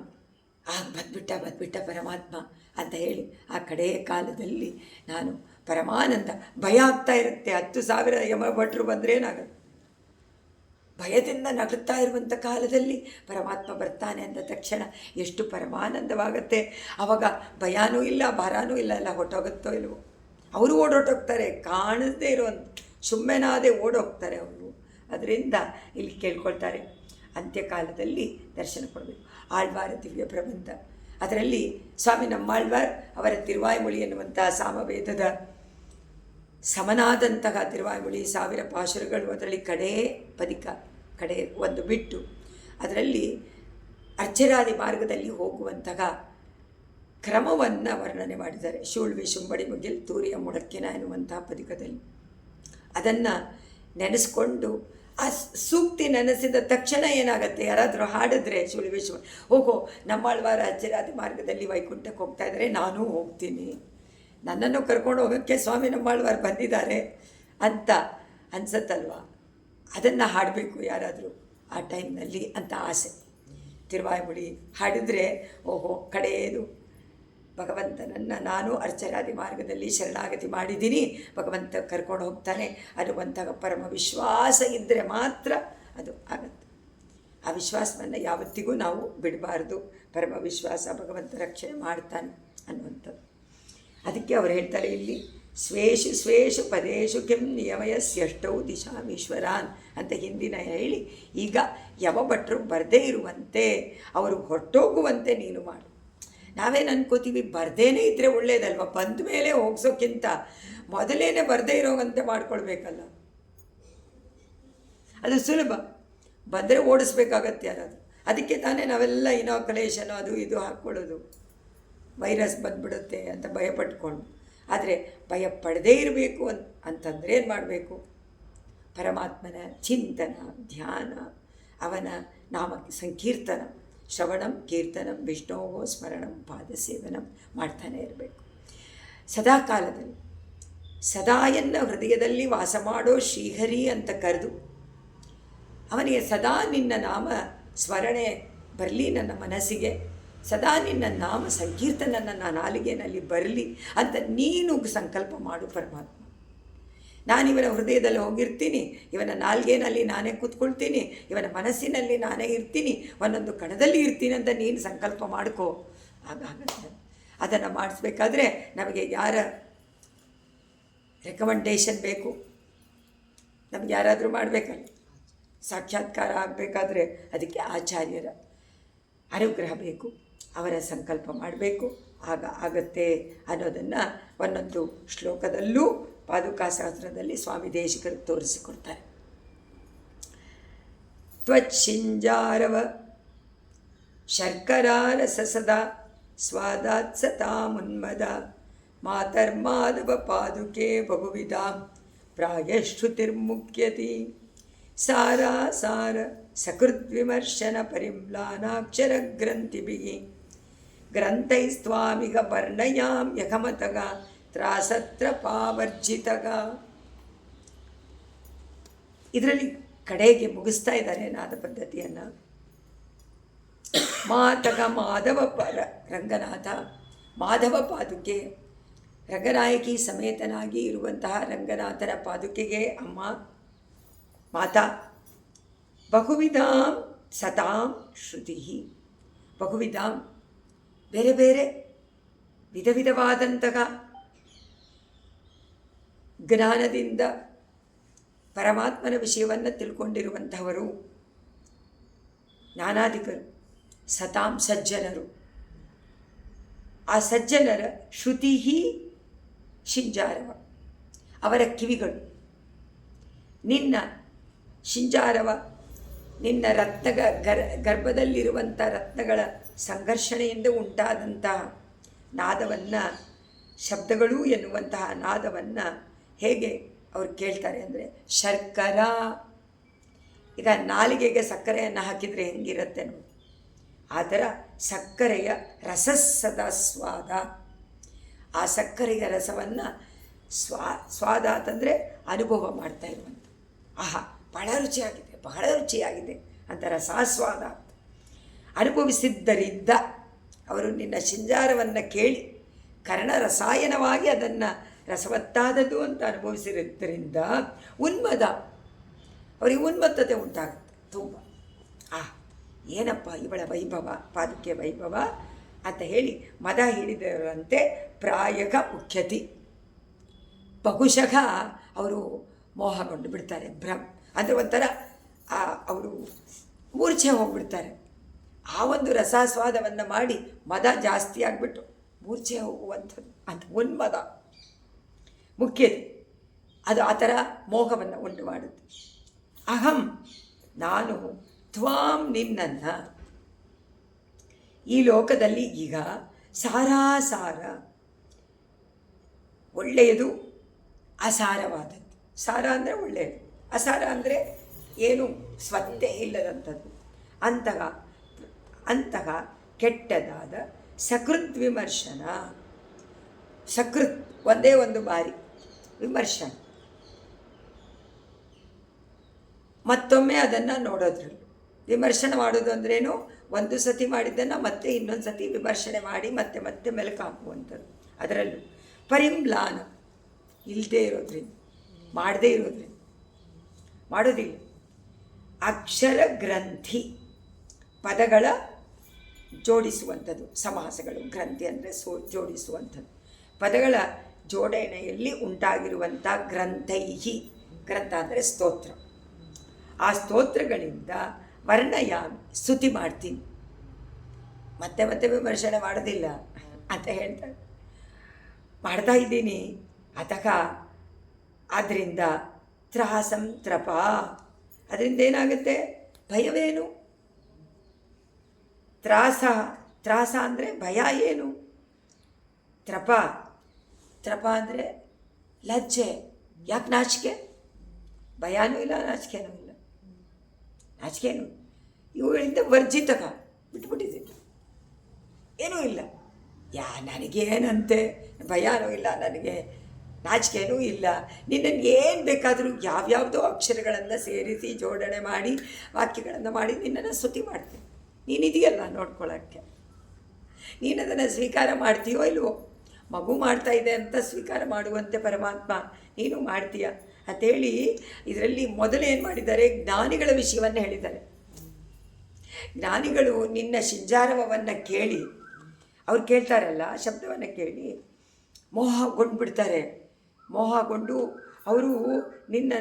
ಬಂದ್ಬಿಟ್ಟ ಪರಮಾತ್ಮ ಅಂತ ಹೇಳಿ ಆ ಕಡೆಯ ಕಾಲದಲ್ಲಿ ನಾನು ಪರಮಾನಂದ. ಭಯ ಆಗ್ತಾ ಇರುತ್ತೆ, 10,000 ಯಮಭಟ್ರು ಬಂದರೆ ಏನಾಗುತ್ತೆ, ಭಯದಿಂದ ನಗುತ್ತಾ ಇರುವಂಥ ಕಾಲದಲ್ಲಿ ಪರಮಾತ್ಮ ಬರ್ತಾನೆ ಅಂದ ತಕ್ಷಣ ಎಷ್ಟು ಪರಮಾನಂದವಾಗುತ್ತೆ. ಆವಾಗ ಭಯಾನೂ ಇಲ್ಲ, ಭಾರನೂ ಇಲ್ಲ, ಎಲ್ಲ ಹೊಟ್ಟೋಗುತ್ತೋ ಇಲ್ವೋ. ಅವರು ಓಡೋಟೋಗ್ತಾರೆ, ಕಾಣದೇ ಇರುವಂಥ ಸುಮ್ಮೆನಾದೇ ಓಡೋಗ್ತಾರೆ ಅವರು. ಅದರಿಂದ ಇಲ್ಲಿ ಕೇಳ್ಕೊಳ್ತಾರೆ ಅಂತ್ಯಕಾಲದಲ್ಲಿ ದರ್ಶನ ಕೊಡಬೇಕು. ಆಳ್ವಾರ ದಿವ್ಯ ಪ್ರಬಂಧ, ಅದರಲ್ಲಿ ಸ್ವಾಮಿ ನಮ್ಮಾಳ್ವಾರ್ ಅವರ ತಿರುವಾಯ್ಮೊಳಿ ಎನ್ನುವಂತಹ ಸಾಮವೇದದ ಸಮನಾದಂತಹ ತಿರುವಾಯ್ಮೊಳಿ 1000 ಪಾಶುರಗಳು. ಅದರಲ್ಲಿ ಕಡೆ ಒಂದು ಬಿಟ್ಟು ಅದರಲ್ಲಿ ಅರ್ಚರಾದಿ ಮಾರ್ಗದಲ್ಲಿ ಹೋಗುವಂತಹ ಕ್ರಮವನ್ನು ವರ್ಣನೆ ಮಾಡಿದ್ದಾರೆ. ಶೂಳ್ವಿ ಶುಂಬಡಿ ಮುಗಿಲ್ ತೂರಿಯ ಮುಡಕ್ಕಿನ ಎನ್ನುವಂತಹ ಪದಿಕದಲ್ಲಿ ಅದನ್ನು ನೆನೆಸ್ಕೊಂಡು ಆ ಸೂಕ್ತಿ ನೆನೆಸಿದ ತಕ್ಷಣ ಏನಾಗುತ್ತೆ, ಯಾರಾದರೂ ಹಾಡಿದ್ರೆ ಶೂಳ್ವಿ ಓಹೋ ನಮ್ಮಾಳ್ವಾರ ಅರ್ಚರಾದಿ ಮಾರ್ಗದಲ್ಲಿ ವೈಕುಂಠಕ್ಕೆ ಹೋಗ್ತಾ ಇದ್ದಾರೆ, ನಾನೂ ಹೋಗ್ತೀನಿ, ನನ್ನನ್ನು ಕರ್ಕೊಂಡು ಹೋಗೋಕ್ಕೆ ಸ್ವಾಮಿ ನಮ್ಮಾಳ್ವಾರು ಬಂದಿದ್ದಾರೆ ಅಂತ ಅನ್ಸತ್ತಲ್ವ. ಅದನ್ನು ಹಾಡಬೇಕು ಯಾರಾದರೂ ಆ ಟೈಮ್ನಲ್ಲಿ ಅಂತ ಆಸೆ. ತಿರುವಾಯ್ಮೊಳಿ ಹಾಡಿದರೆ ಓಹೋ ಕಡೆಯದು ಭಗವಂತನನ್ನು ನಾನು ಅರ್ಚರಾದಿ ಮಾರ್ಗದಲ್ಲಿ ಶರಣಾಗತಿ ಮಾಡಿದ್ದೀನಿ, ಭಗವಂತ ಕರ್ಕೊಂಡು ಹೋಗ್ತಾನೆ ಅನ್ನುವಂತಹ ಪರಮ ವಿಶ್ವಾಸ ಇದ್ದರೆ ಮಾತ್ರ ಅದು ಆಗುತ್ತೆ. ಆ ವಿಶ್ವಾಸವನ್ನು ಯಾವತ್ತಿಗೂ ನಾವು ಬಿಡಬಾರ್ದು. ಪರಮ ವಿಶ್ವಾಸ ಭಗವಂತ ರಕ್ಷಣೆ ಮಾಡ್ತಾನೆ ಅನ್ನುವಂಥದ್ದು. ಅದಕ್ಕೆ ಅವರು ಹೇಳ್ತಾರೆ ಇಲ್ಲಿ ಸ್ವೇಷು ಪದೇಶು ಕೆಂ ನಿಯಮಯಸ್ಯಷ್ಟೌ ದಿಶಾಮೀಶ್ವರಾನ್ ಅಂತ ಹಿಂದಿನ ಹೇಳಿ, ಈಗ ಯಮಭಟ್ರು ಬರದೇ ಇರುವಂತೆ ಅವರು ಹೊರಟೋಗುವಂತೆ ನೀನು ಮಾಡು. ನಾವೇನು ಅನ್ಕೋತೀವಿ, ಬರ್ದೇನೇ ಇದ್ದರೆ ಒಳ್ಳೇದಲ್ವ, ಬಂದ ಮೇಲೆ ಹೋಗ್ಸೋಕ್ಕಿಂತ ಮೊದಲೇನೆ ಬರದೇ ಇರೋವಂತೆ ಮಾಡ್ಕೊಳ್ಬೇಕಲ್ಲ, ಅದು ಸುಲಭ. ಬಂದರೆ ಓಡಿಸ್ಬೇಕಾಗತ್ತೆ ಯಾರಾದರೂ. ಅದಕ್ಕೆ ತಾನೇ ನಾವೆಲ್ಲ ಇನಾಕುಲೇಷನ್ ಅದು ಇದು ಹಾಕ್ಕೊಳ್ಳೋದು, ವೈರಸ್ ಬಂದ್ಬಿಡುತ್ತೆ ಅಂತ ಭಯಪಟ್ಕೊಂಡು. ಆದರೆ ಭಯ ಪಡದೇ ಇರಬೇಕು ಅಂತಂದರೆ ಏನು ಮಾಡಬೇಕು, ಪರಮಾತ್ಮನ ಚಿಂತನ, ಧ್ಯಾನ, ಅವನ ನಾಮ ಸಂಕೀರ್ತನ, ಶ್ರವಣಂ ಕೀರ್ತನಂ ವಿಷ್ಣೋ ಸ್ಮರಣಂ ಪಾದಸೇವನಂ ಮಾಡ್ತಾನೆ ಇರಬೇಕು. ಸದಾ ಕಾಲದಲ್ಲಿ ಸದಾಯನ್ನ ಹೃದಯದಲ್ಲಿ ವಾಸ ಮಾಡೋ ಶ್ರೀಹರಿ ಅಂತ ಕರೆದು ಅವನಿಗೆ ಸದಾ ನಿನ್ನ ನಾಮ ಸ್ಮರಣೆ ಬರಲಿ ನನ್ನ ಮನಸ್ಸಿಗೆ, ಸದಾ ನಿನ್ನ ನಾಮ ಸಂಕೀರ್ತನ ನನ್ನ ನಾಲಿಗೆಯಲ್ಲಿ ಬರಲಿ ಅಂತ ನೀನು ಸಂಕಲ್ಪ ಮಾಡು ಪರಮಾತ್ಮ. ನಾನು ಇವನ ಹೃದಯದಲ್ಲಿ ಹೋಗಿರ್ತೀನಿ, ಇವನ ನಾಲ್ಗೆನಲ್ಲಿ ನಾನೇ ಕೂತ್ಕೊಳ್ತೀನಿ, ಇವನ ಮನಸ್ಸಿನಲ್ಲಿ ನಾನೇ ಇರ್ತೀನಿ, ಒಂದೊಂದು ಕಣದಲ್ಲಿ ಇರ್ತೀನಿ ಅಂತ ನೀನು ಸಂಕಲ್ಪ ಮಾಡ್ಕೋ. ಆಗುತ್ತೆ. ಅದನ್ನು ಮಾಡಿಸ್ಬೇಕಾದ್ರೆ ನಮಗೆ ಯಾರ ರೆಕಮೆಂಡೇಷನ್ ಬೇಕು? ನಮ್ಗೆ ಯಾರಾದರೂ ಮಾಡಬೇಕಲ್ಲ, ಸಾಕ್ಷಾತ್ಕಾರ ಆಗಬೇಕಾದ್ರೆ ಅದಕ್ಕೆ ಆಚಾರ್ಯರ ಅನುಗ್ರಹ ಬೇಕು, ಅವರ ಸಂಕಲ್ಪ ಮಾಡಬೇಕು, ಆಗ ಆಗತ್ತೆ ಅನ್ನೋದನ್ನು ಒಂದೊಂದು ಶ್ಲೋಕದಲ್ಲೂ ಪಾದುಕಾಶಾಸ್ತ್ರದಲ್ಲಿ ಸ್ವಾಮಿ ದೇಶಿಕರು ತೋರಿಸಿಕೊಡ್ತಾರೆ. ತ್ವಚ್ಛಿಂಜಾರವ ಶರ್ಕರಾರಸಸದ ಸ್ವಾದಾತ್ಸತಾ ಮುನ್ಮದ ಮಾತರ್ಮಾಧವ ಪಾದುಕೆ ಬಹುವಿಧಾಂ ಪ್ರಾಯಶ್ರುತಿರ್ಮುಖ್ಯತಿ ಸಾರಾ ಸಾರ ಸಕೃದ್ವಿಮರ್ಶನ ಪರಿಮ್ಲಾನಾಕ್ಷರ ಗ್ರಂಥಿಭಿಃ ಗ್ರಂಥೈಸ್ತ್ವಾಮಿಗ ವರ್ಣಯಾಂ ಯಕಮತಗ ತ್ರಾಸತ್ರ ಪಾವರ್ಜಿತಗ. ಇದರಲ್ಲಿ ಕಡೆಗೆ ಮುಗಿಸ್ತಾ ಇದ್ದಾರೆ ನಾದ ಪದ್ಧತಿಯನ್ನು. ಮಾತಗ ಮಾಧವ ರಂಗನಾಥ, ಮಾಧವ ಪಾದುಕೆ, ರಂಗನಾಯಕಿ ಸಮೇತನಾಗಿ ಇರುವಂತಹ ರಂಗನಾಥನ ಪಾದುಕೆಗೆ ಅಮ್ಮ ಮಾತಾ. ಬಹುವಿಧಾಂ ಸತಾಂ ಶ್ರುತಿ, ಬಹುವಿಧಾಂ ಬೇರೆ ಬೇರೆ ವಿಧ ವಿಧವಾದಂತಹ ಜ್ಞಾನದಿಂದ ಪರಮಾತ್ಮನ ವಿಷಯವನ್ನು ತಿಳ್ಕೊಂಡಿರುವಂಥವರು ನಾನಾಧಿಕರು, ಸತಾಂ ಸಜ್ಜನರು. ಆ ಸಜ್ಜನರ ಶ್ರುತಿ ಶಿಂಜಾರವ, ಅವರ ಕಿವಿಗಳು. ನಿನ್ನ ಶಿಂಜಾರವ, ನಿನ್ನ ರತ್ನಗ ಗರ್ಭದಲ್ಲಿರುವಂಥ ರತ್ನಗಳ ಸಂಘರ್ಷಣೆಯಿಂದ ಉಂಟಾದಂತಹ ನಾದವನ್ನು, ಶಬ್ದಗಳು ಎನ್ನುವಂತಹ ನಾದವನ್ನು ಹೇಗೆ ಅವ್ರು ಕೇಳ್ತಾರೆ ಅಂದರೆ ಶರ್ಕರ. ಈಗ ನಾಲಿಗೆಗೆ ಸಕ್ಕರೆಯನ್ನು ಹಾಕಿದರೆ ಹೆಂಗಿರುತ್ತೆ ನೋಡಿ, ಆ ಥರ ಸಕ್ಕರೆಯ ರಸಸ್ಸದ ಸ್ವಾದ. ಆ ಸಕ್ಕರೆಯ ರಸವನ್ನು ಸ್ವಾದ ಅಂತಂದರೆ ಅನುಭವ ಮಾಡ್ತಾ ಇರುವಂಥ, ಆಹಾ ಬಹಳ ರುಚಿಯಾಗಿದೆ, ಬಹಳ ರುಚಿಯಾಗಿದೆ ಅಂತ ರಸಾಸ್ವಾದ ಅನುಭವಿಸಿದ್ದರಿಂದ ಅವರು ನಿನ್ನ ಶಿಂಜಾರವನ್ನು ಕೇಳಿ ಕರ್ಣ ರಸಾಯನವಾಗಿ ಅದನ್ನು ರಸವತ್ತಾದದ್ದು ಅಂತ ಅನುಭವಿಸಿದ್ದರಿಂದ ಉನ್ಮದ, ಅವರಿಗೆ ಉನ್ಮತ್ತತೆ ಉಂಟಾಗುತ್ತೆ ತುಂಬ. ಏನಪ್ಪ ಇವಳ ವೈಭವ, ಪಾದುಕೆ ವೈಭವ ಅಂತ ಹೇಳಿ ಮದ ಹಿಡಿದರಂತೆ ಪ್ರಾಯಕ ಮುಖ್ಯತಿ, ಬಹುಶಃ ಅವರು ಮೋಹಗೊಂಡು ಬಿಡ್ತಾರೆ. ಅಂದರೆ ಒಂಥರ ಅವರು ಮೂರ್ಛೆ ಹೋಗ್ಬಿಡ್ತಾರೆ. ಆ ಒಂದು ರಸಾಸ್ವಾದವನ್ನು ಮಾಡಿ ಮದ ಜಾಸ್ತಿ ಆಗಿಬಿಟ್ಟು ಮೂರ್ಛೆ ಹೋಗುವಂಥದ್ದು ಅಂತ ಉನ್ಮದ ಮುಖ್ಯತೆ. ಅದು ಆ ಥರ ಮೋಹವನ್ನು ಉಂಟು ಮಾಡುತ್ತೆ. ಅಹಂ ನಾನು ತ್ವಾಂ ನಿನ್ನನ್ನು ಈ ಲೋಕದಲ್ಲಿ ಈಗ ಸಾರಾಸಾರ ಒಳ್ಳೆಯದು, ಅಸಾರವಾದದ್ದು. ಸಾರ ಅಂದರೆ ಒಳ್ಳೆಯದು, ಅಸಾರ ಅಂದರೆ ಏನು ಸ್ವತ್ತೇ ಇಲ್ಲದಂಥದ್ದು, ಅಂತಹ ಕೆಟ್ಟದಾದ ಸಕೃತ್ ವಿಮರ್ಶನ. ಸಕೃತ್ ಒಂದೇ ಒಂದು ಬಾರಿ, ವಿಮರ್ಶನ ಮತ್ತೊಮ್ಮೆ ಅದನ್ನು ನೋಡೋದ್ರಲ್ಲಿ. ವಿಮರ್ಶನ ಮಾಡೋದು ಅಂದ್ರೇನು, ಒಂದು ಸತಿ ಮಾಡಿದ್ದನ್ನು ಮತ್ತೆ ಇನ್ನೊಂದು ಸತಿ ವಿಮರ್ಶನೆ ಮಾಡಿ ಮತ್ತೆ ಮತ್ತೆ ಮೆಲುಕು ಹಾಕುವಂಥದ್ದು. ಅದರಲ್ಲೂ ಪರಿಮ್ಲಾನ ಇಲ್ಲದೇ ಇರೋದ್ರಿಂದ, ಮಾಡದೇ ಇರೋದ್ರಿಂದ, ಮಾಡೋದಿಲ್ಲ. ಅಕ್ಷರ ಗ್ರಂಥಿ ಪದಗಳ ಜೋಡಿಸುವಂಥದ್ದು, ಸಮಾಸಗಳು. ಗ್ರಂಥಿ ಅಂದರೆ ಜೋಡಿಸುವಂಥದ್ದು. ಪದಗಳ ಜೋಡಣೆಯಲ್ಲಿ ಉಂಟಾಗಿರುವಂಥ ಗ್ರಂಥೈಹಿ, ಗ್ರಂಥ ಅಂದರೆ ಸ್ತೋತ್ರ. ಆ ಸ್ತೋತ್ರಗಳಿಂದ ವರ್ಣಯಾಮಿ ಸ್ತುತಿ ಮಾಡ್ತೀನಿ, ಮತ್ತೆ ಮತ್ತೆ ವಿಮರ್ಶನೆ ಮಾಡೋದಿಲ್ಲ ಅಂತ ಹೇಳ್ತಾರೆ. ಮಾಡ್ತಾ ಇದ್ದೀನಿ ಅತಃ ಆದ್ದರಿಂದ ತ್ರಾಸಂ ತ್ರಪ, ಅದರಿಂದ ಏನಾಗುತ್ತೆ? ಭಯವೇನು? ತ್ರಾಸ ಅಂದರೆ ಭಯ ಏನು? ತ್ರಪ ಅಂದರೆ ಲಜ್ಜೆ. ಯಾಕೆ ನಾಚಿಕೆ? ಭಯನೂ ಇಲ್ಲ, ನಾಚಿಕೆನೂ ಇಲ್ಲ. ನಾಚಿಕೆನು ಇವುಗಳಿಂದ ವರ್ಜಿತಕ, ಬಿಟ್ಬಿಟ್ಟಿದ್ದೀನಿ, ಏನೂ ಇಲ್ಲ. ನನಗೇನಂತೆ, ಭಯನೂ ಇಲ್ಲ, ನನಗೆ ನಾಚಿಕೆನೂ ಇಲ್ಲ. ನಿನ್ನನ್ನು ಏನು ಬೇಕಾದರೂ ಯಾವ್ಯಾವುದೋ ಅಕ್ಷರಗಳನ್ನು ಸೇರಿಸಿ ಜೋಡಣೆ ಮಾಡಿ ವಾಕ್ಯಗಳನ್ನು ಮಾಡಿ ನಿನ್ನನ್ನು ಸ್ತುತಿ ಮಾಡ್ತೀನಿ. ನೀನಿದೆಯಲ್ಲ ನೋಡ್ಕೊಳ್ಳೋಕ್ಕೆ. ನೀನು ಅದನ್ನು ಸ್ವೀಕಾರ ಮಾಡ್ತೀಯೋ ಇಲ್ವೋ? ಮಗು ಮಾಡ್ತಾ ಇದೆ ಅಂತ ಸ್ವೀಕಾರ ಮಾಡುವಂತೆ ಪರಮಾತ್ಮ ನೀನು ಮಾಡ್ತೀಯ ಅಂಥೇಳಿ ಇದರಲ್ಲಿ ಮೊದಲೇನು ಮಾಡಿದ್ದಾರೆ, ಜ್ಞಾನಿಗಳ ವಿಷಯವನ್ನು ಹೇಳಿದ್ದಾರೆ. ಜ್ಞಾನಿಗಳು ನಿನ್ನ ಶಿಂಜಾರವವನ್ನು ಕೇಳಿ, ಅವ್ರು ಕೇಳ್ತಾರಲ್ಲ ಶಬ್ದವನ್ನು ಕೇಳಿ ಮೋಹಗೊಂಡ್ಬಿಡ್ತಾರೆ. ಮೋಹಗೊಂಡು ಅವರು ನಿನ್ನ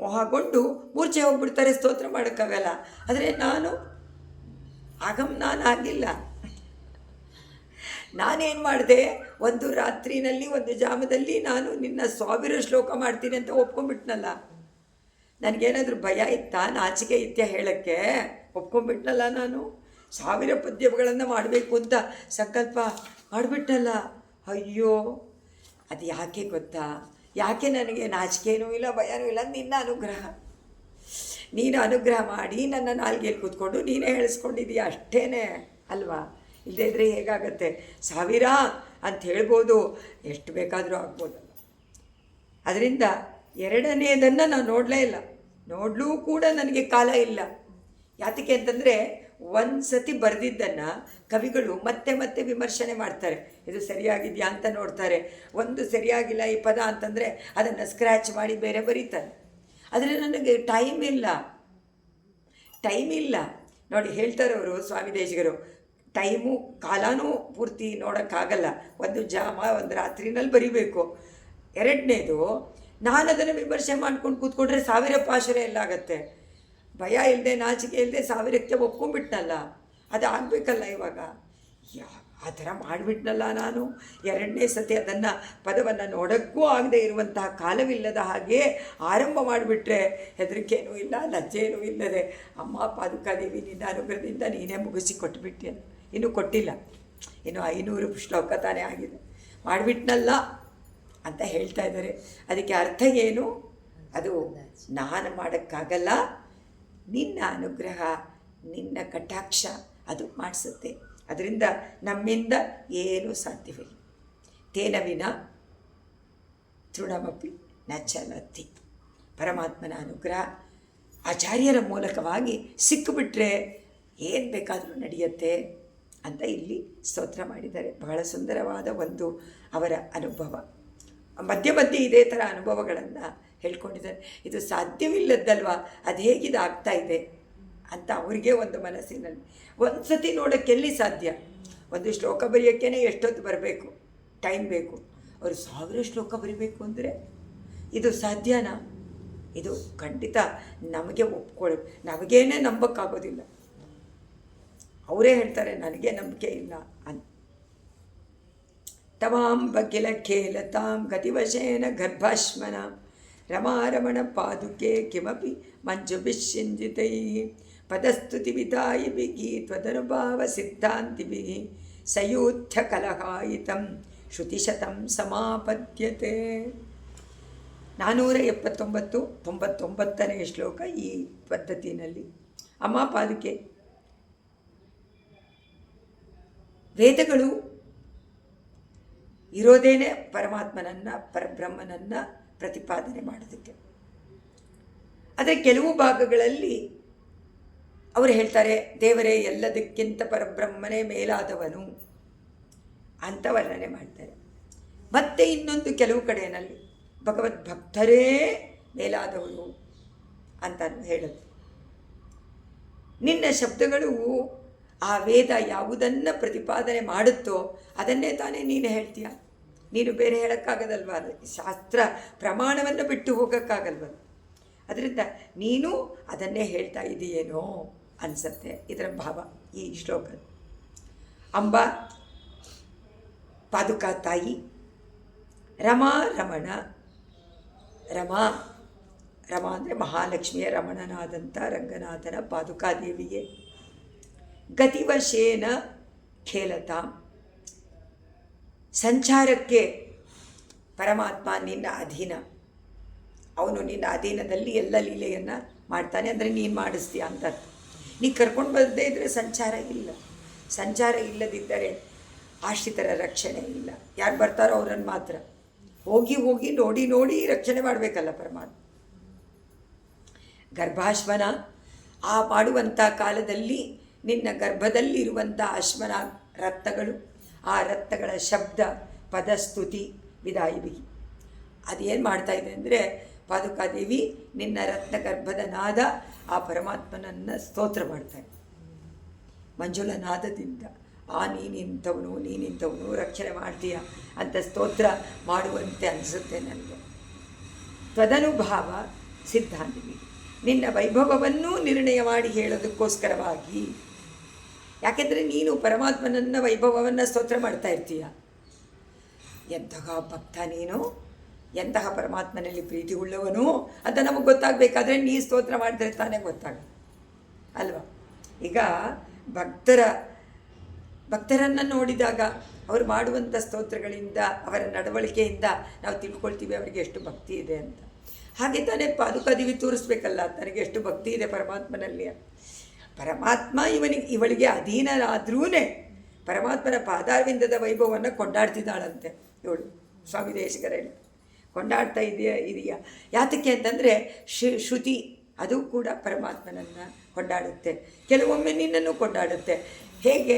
ಮೋಹಗೊಂಡು ಮೂರ್ಛೆ ಹೋಗ್ಬಿಡ್ತಾರೆ, ಸ್ತೋತ್ರ ಮಾಡೋಕ್ಕಾಗಲ್ಲ. ಆದರೆ ನಾನು ಆಗಿಲ್ಲ. ನಾನೇನು ಮಾಡಿದೆ, ಒಂದು ರಾತ್ರಿನಲ್ಲಿ ಒಂದು ಜಾಮದಲ್ಲಿ ನಾನು ನಿನ್ನ 1000 ಶ್ಲೋಕ ಮಾಡ್ತೀನಿ ಅಂತ ಒಪ್ಕೊಂಡ್ಬಿಟ್ನಲ್ಲ. ನನಗೇನಾದರೂ ಭಯ ಇತ್ತಾ, ನಾಚಿಕೆ ಇತ್ಯ ಹೇಳೋಕ್ಕೆ? ಒಪ್ಕೊಂಡ್ಬಿಟ್ನಲ್ಲ. ನಾನು 1000 ಪದ್ಯಗಳನ್ನು ಮಾಡಬೇಕು ಅಂತ ಸಂಕಲ್ಪ ಮಾಡಿಬಿಟ್ನಲ್ಲ. ಅಯ್ಯೋ, ಅದು ಯಾಕೆ ಗೊತ್ತಾ? ಯಾಕೆ ನನಗೆ ನಾಚಿಕೆನೂ ಇಲ್ಲ, ಭಯನೂ ಇಲ್ಲ? ನಿನ್ನ ಅನುಗ್ರಹ. ನೀನು ಅನುಗ್ರಹ ಮಾಡಿ ನನ್ನ ನಾಲ್ಗೆಯಲ್ಲಿ ಕೂತ್ಕೊಂಡು ನೀನೇ ಹೇಳಿಸ್ಕೊಂಡಿದ್ದೀಯ ಅಷ್ಟೇ ಅಲ್ವಾ? ಇಲ್ಲದೇ ಇದ್ದರೆ ಹೇಗಾಗತ್ತೆ? 1000 ಅಂತ ಹೇಳ್ಬೋದು, ಎಷ್ಟು ಬೇಕಾದರೂ ಆಗ್ಬೋದಲ್ಲ. ಅದರಿಂದ ಎರಡನೇದನ್ನು ನಾನು ನೋಡಲೇ ಇಲ್ಲ, ನೋಡಲೂ ಕೂಡ ನನಗೆ ಕಾಲ ಇಲ್ಲ. ಯಾತಕ್ಕೆ ಅಂತಂದರೆ, ಒಂದು ಸತಿ ಬರೆದಿದ್ದನ್ನು ಕವಿಗಳು ಮತ್ತೆ ಮತ್ತೆ ವಿಮರ್ಶನೆ ಮಾಡ್ತಾರೆ. ಇದು ಸರಿಯಾಗಿದೆಯಾ ಅಂತ ನೋಡ್ತಾರೆ. ಒಂದು ಸರಿಯಾಗಿಲ್ಲ ಈ ಪದ ಅಂತಂದರೆ ಅದನ್ನು ಸ್ಕ್ರ್ಯಾಚ್ ಮಾಡಿ ಬೇರೆ ಬರೀತಾರೆ. ಆದರೆ ನನಗೆ ಟೈಮ್ ಇಲ್ಲ. ನೋಡಿ ಹೇಳ್ತಾರೆ ಅವರು ಸ್ವಾಮಿ ದೇಶಿಗರು, ಟೈಮು ಕಾಲನೂ ಪೂರ್ತಿ ನೋಡೋಕ್ಕಾಗಲ್ಲ. ಒಂದು ರಾತ್ರಿನಲ್ಲಿ ಬರಿಬೇಕು. ಎರಡನೇದು, ನಾನು ಅದನ್ನು ವಿಮರ್ಶೆ ಮಾಡ್ಕೊಂಡು ಕೂತ್ಕೊಂಡ್ರೆ 1000 ಪಾಶುರ ಎಲ್ಲ ಆಗುತ್ತೆ. ಭಯ ಇಲ್ಲದೆ, ನಾಚಿಕೆ ಇಲ್ಲದೆ 1000ಕ್ಕೆ ಒಪ್ಕೊಂಡ್ಬಿಟ್ನಲ್ಲ, ಅದು ಆಗಬೇಕಲ್ಲ. ಇವಾಗ ಆ ಥರ ಮಾಡಿಬಿಟ್ನಲ್ಲ ನಾನು. ಎರಡನೇ ಸತಿ ಅದನ್ನು ಪದವನ್ನು ನೋಡೋಕ್ಕೂ ಆಗದೆ ಇರುವಂತಹ ಕಾಲವಿಲ್ಲದ ಹಾಗೆ ಆರಂಭ ಮಾಡಿಬಿಟ್ರೆ ಹೆದರಿಕೆಯೂ ಇಲ್ಲ, ಲಜ್ಜೆಯೂ ಇಲ್ಲದೆ, ಅಮ್ಮ ಪಾದುಕಾದೇವಿ ನಿನ್ನ ಅನುಗ್ರಹದಿಂದ ನೀನೇ ಮುಗಿಸಿ ಕೊಟ್ಟುಬಿಟ್ಟೆ. ಇನ್ನೂ ಕೊಟ್ಟಿಲ್ಲ, ಇನ್ನು 500 ಶ್ಲೋಕ ತಾನೇ ಆಗಿದೆ. ಮಾಡಿಬಿಟ್ನಲ್ಲ ಅಂತ ಹೇಳ್ತಾ ಇದ್ದಾರೆ. ಅದಕ್ಕೆ ಅರ್ಥ ಏನು? ಅದು ನಾನು ಮಾಡೋಕ್ಕಾಗಲ್ಲ, ನಿನ್ನ ಅನುಗ್ರಹ, ನಿನ್ನ ಕಟಾಕ್ಷ ಅದು ಮಾಡಿಸುತ್ತೆ. ಅದರಿಂದ ನಮ್ಮಿಂದ ಏನೂ ಸಾಧ್ಯವಿಲ್ಲ. ತೇನ ವಿನ ತೃಣಮಪಿ ನ ಚಲತಿ. ಪರಮಾತ್ಮನ ಅನುಗ್ರಹ ಆಚಾರ್ಯರ ಮೂಲಕವಾಗಿ ಸಿಕ್ಕಿಬಿಟ್ರೆ ಏನು ಬೇಕಾದರೂ ನಡೆಯುತ್ತೆ ಅಂತ ಇಲ್ಲಿ ಸ್ತೋತ್ರ ಮಾಡಿದ್ದಾರೆ. ಬಹಳ ಸುಂದರವಾದ ಒಂದು ಅವರ ಅನುಭವ. ಮಧ್ಯೆ ಇದೇ ಥರ ಅನುಭವಗಳನ್ನು ಹೇಳ್ಕೊಂಡಿದ್ದಾರೆ. ಇದು ಸಾಧ್ಯವಿಲ್ಲದ್ದಲ್ವ, ಅದು ಹೇಗಿದೆ ಆಗ್ತಾ ಇದೆ ಅಂತ ಅವರಿಗೆ ಒಂದು ಮನಸ್ಸಿನಲ್ಲಿ. ಒಂದು ಸತಿ ನೋಡೋಕ್ಕೆಲ್ಲಿ ಸಾಧ್ಯ? ಒಂದು ಶ್ಲೋಕ ಬರೆಯೋಕ್ಕೇ ಎಷ್ಟೊತ್ತು ಬರಬೇಕು, ಟೈಮ್ ಬೇಕು. ಅವರು 1000 ಶ್ಲೋಕ ಬರೀಬೇಕು ಅಂದರೆ ಇದು ಸಾಧ್ಯನಾ? ಇದು ಖಂಡಿತ ನಮಗೆ ನಮಗೇನೆ ನಂಬಕ್ಕಾಗೋದಿಲ್ಲ. ಅವರೇ ಹೇಳ್ತಾರೆ ನನಗೆ ನಂಬಿಕೆ ಇಲ್ಲ ಅಂತ. ತಮಾಂ ಬಕಿಲ ಖೇಲತಾಂ ಗತಿವಶೇನ ಗರ್ಭಾಶ್ಮನ ರಮಾರಮಣ ಪಾದುಕೆ ಕಿಮಪಿ ಮಂಜುಭಿಶ್ಚಿಂಜಿತೈ ಪದಸ್ತುತಿವಿತಾಯಿಭಿಃ ತ್ವದನುಭಾವ ಸಿದ್ಧಾಂತಿಭಿಃ ಸಯೂಥ್ಯ ಕಲಹಾಯಿತಂ ಶ್ರುತಿಶತಂ ಸಮಾಪದ್ಯತೆ. 479 99ನೇ ಶ್ಲೋಕ ಈ ಪದ್ಧತಿಯಲ್ಲಿ. ಅಮ್ಮ ಪಾದುಕೆ, ವೇದಗಳು ಇರೋದೇನೆ ಪರಮಾತ್ಮನನ್ನು, ಪರಬ್ರಹ್ಮನನ್ನು ಪ್ರತಿಪಾದನೆ ಮಾಡೋದಕ್ಕೆ. ಆದರೆ ಕೆಲವು ಭಾಗಗಳಲ್ಲಿ ಅವರು ಹೇಳ್ತಾರೆ ದೇವರೇ ಎಲ್ಲದಕ್ಕಿಂತ ಪರಬ್ರಹ್ಮನೇ ಮೇಲಾದವನು ಅಂತ ವರ್ಣನೆ ಮಾಡ್ತಾರೆ. ಮತ್ತು ಇನ್ನೊಂದು ಕೆಲವು ಕಡೆಯಲ್ಲಿ ಭಗವದ್ಭಕ್ತರೇ ಮೇಲಾದವರು ಅಂತ ಹೇಳೋದು. ನಿನ್ನ ಶಬ್ದಗಳು ಆ ವೇದ ಯಾವುದನ್ನು ಪ್ರತಿಪಾದನೆ ಮಾಡುತ್ತೋ ಅದನ್ನೇ ತಾನೇ ನೀನು ಹೇಳ್ತೀಯ. ನೀನು ಬೇರೆ ಹೇಳೋಕ್ಕಾಗದಲ್ವ, ಶಾಸ್ತ್ರ ಪ್ರಮಾಣವನ್ನು ಬಿಟ್ಟು ಹೋಗೋಕ್ಕಾಗಲ್ವ. ಅದರಿಂದ ನೀನು ಅದನ್ನೇ ಹೇಳ್ತಾ ಇದೆಯೇನೋ ಅನಿಸುತ್ತೆ ಇದರ ಭಾವ ಈ ಶ್ಲೋಕ. ಅಂಬ ಪಾದುಕಾ ತಾಯಿ, ರಮಾ ರಮಣ. ರಮಾ ಅಂದರೆ ಮಹಾಲಕ್ಷ್ಮಿಯ ರಮಣನಾದಂಥ ರಂಗನಾಥನ ಪಾದುಕಾದೇವಿಗೆ. ಗತಿವಶೇನ ಖೇಲತಾಂ, ಸಂಚಾರಕ್ಕೆ ಪರಮಾತ್ಮ ನಿನ್ನ ಅಧೀನ. ಅವನು ನಿನ್ನ ಅಧೀನದಲ್ಲಿ ಎಲ್ಲ ಲೀಲೆಯನ್ನು ಮಾಡ್ತಾನೆ. ಅಂದರೆ ನೀನು ಮಾಡಿಸ್ತೀಯ ಅಂತ. ನೀ ಕರ್ಕೊಂಡು ಬರದೇ ಇದ್ದರೆ ಸಂಚಾರ ಇಲ್ಲ. ಸಂಚಾರ ಇಲ್ಲದಿದ್ದರೆ ಆಶ್ರಿತರ ರಕ್ಷಣೆ ಇಲ್ಲ. ಯಾರು ಬರ್ತಾರೋ ಅವರನ್ನು ಮಾತ್ರ ಹೋಗಿ ಹೋಗಿ ನೋಡಿ ನೋಡಿ ರಕ್ಷಣೆ ಮಾಡಬೇಕಲ್ಲ ಪರಮಾತ್ಮ. ಗರ್ಭಾಶ್ವನ ಆ ಮಾಡುವಂಥ ಕಾಲದಲ್ಲಿ ನಿನ್ನ ಗರ್ಭದಲ್ಲಿರುವಂಥ ಅಶ್ವನ ರತ್ನಗಳು, ಆ ರತ್ನಗಳ ಶಬ್ದ, ಪದಸ್ತುತಿ, ವಿದಾಯಿ ಬಿಗಿ. ಅದೇನು ಮಾಡ್ತಾ ಇದೆ ಅಂದರೆ ಪಾದುಕಾದೇವಿ ನಿನ್ನ ರತ್ನ ಗರ್ಭದ ನಾದ ಆ ಪರಮಾತ್ಮನನ್ನು ಸ್ತೋತ್ರ ಮಾಡ್ತಾಳೆ ಮಂಜುಳ ನಾದದಿಂದ. ನೀನಿಂಥವನು ರಕ್ಷಣೆ ಮಾಡ್ತೀಯ ಅಂತ ಸ್ತೋತ್ರ ಮಾಡುವಂತೆ ಅನಿಸುತ್ತೆ ನನಗೆ. ತದನುಭಾವ ಸಿದ್ಧಾಂತಿಗೆ ನಿನ್ನ ವೈಭವವನ್ನೂ ನಿರ್ಣಯ ಮಾಡಿ ಹೇಳೋದಕ್ಕೋಸ್ಕರವಾಗಿ. ಯಾಕೆಂದರೆ ನೀನು ಪರಮಾತ್ಮನನ್ನ ವೈಭವವನ್ನು ಸ್ತೋತ್ರ ಮಾಡ್ತಾ ಇರ್ತೀಯ. ಎಂತಹ ಭಕ್ತ ನೀನು, ಎಂತಹ ಪರಮಾತ್ಮನಲ್ಲಿ ಪ್ರೀತಿ ಉಳ್ಳವನು ಅಂತ ನಮಗೆ ಗೊತ್ತಾಗಬೇಕಾದ್ರೆ ನೀ ಸ್ತೋತ್ರ ಮಾಡಿದ್ರೆ ತಾನೇ ಗೊತ್ತಾಗ ಅಲ್ವಾ. ಈಗ ಭಕ್ತರನ್ನು ನೋಡಿದಾಗ ಅವರು ಮಾಡುವಂಥ ಸ್ತೋತ್ರಗಳಿಂದ, ಅವರ ನಡವಳಿಕೆಯಿಂದ ನಾವು ತಿಳ್ಕೊಳ್ತೀವಿ ಅವರಿಗೆ ಎಷ್ಟು ಭಕ್ತಿ ಇದೆ ಅಂತ. ಹಾಗೆ ತಾನೇ ಪಾದುಕಾದೇವಿ ತೋರಿಸ್ಬೇಕಲ್ಲ ತನಗೆ ಎಷ್ಟು ಭಕ್ತಿ ಇದೆ ಪರಮಾತ್ಮನಲ್ಲಿ. ಪರಮಾತ್ಮ ಇವಳಿಗೆ ಅಧೀನರಾದ್ರೂ ಪರಮಾತ್ಮನ ಪಾದಾರವಿಂದದ ವೈಭವವನ್ನು ಕೊಂಡಾಡ್ತಿದ್ದಾಳಂತೆ ಇವಳು. ಸ್ವಾಮಿ ದೇಶಿಕರ ಕೊಂಡಾಡ್ತಾ ಇದೆಯಾ ಯಾತಕ್ಕೆ ಅಂತಂದರೆ ಶ್ರುತಿ ಅದು ಕೂಡ ಪರಮಾತ್ಮನನ್ನು ಕೊಂಡಾಡುತ್ತೆ, ಕೆಲವೊಮ್ಮೆ ನಿನ್ನನ್ನು ಕೊಂಡಾಡುತ್ತೆ. ಹೇಗೆ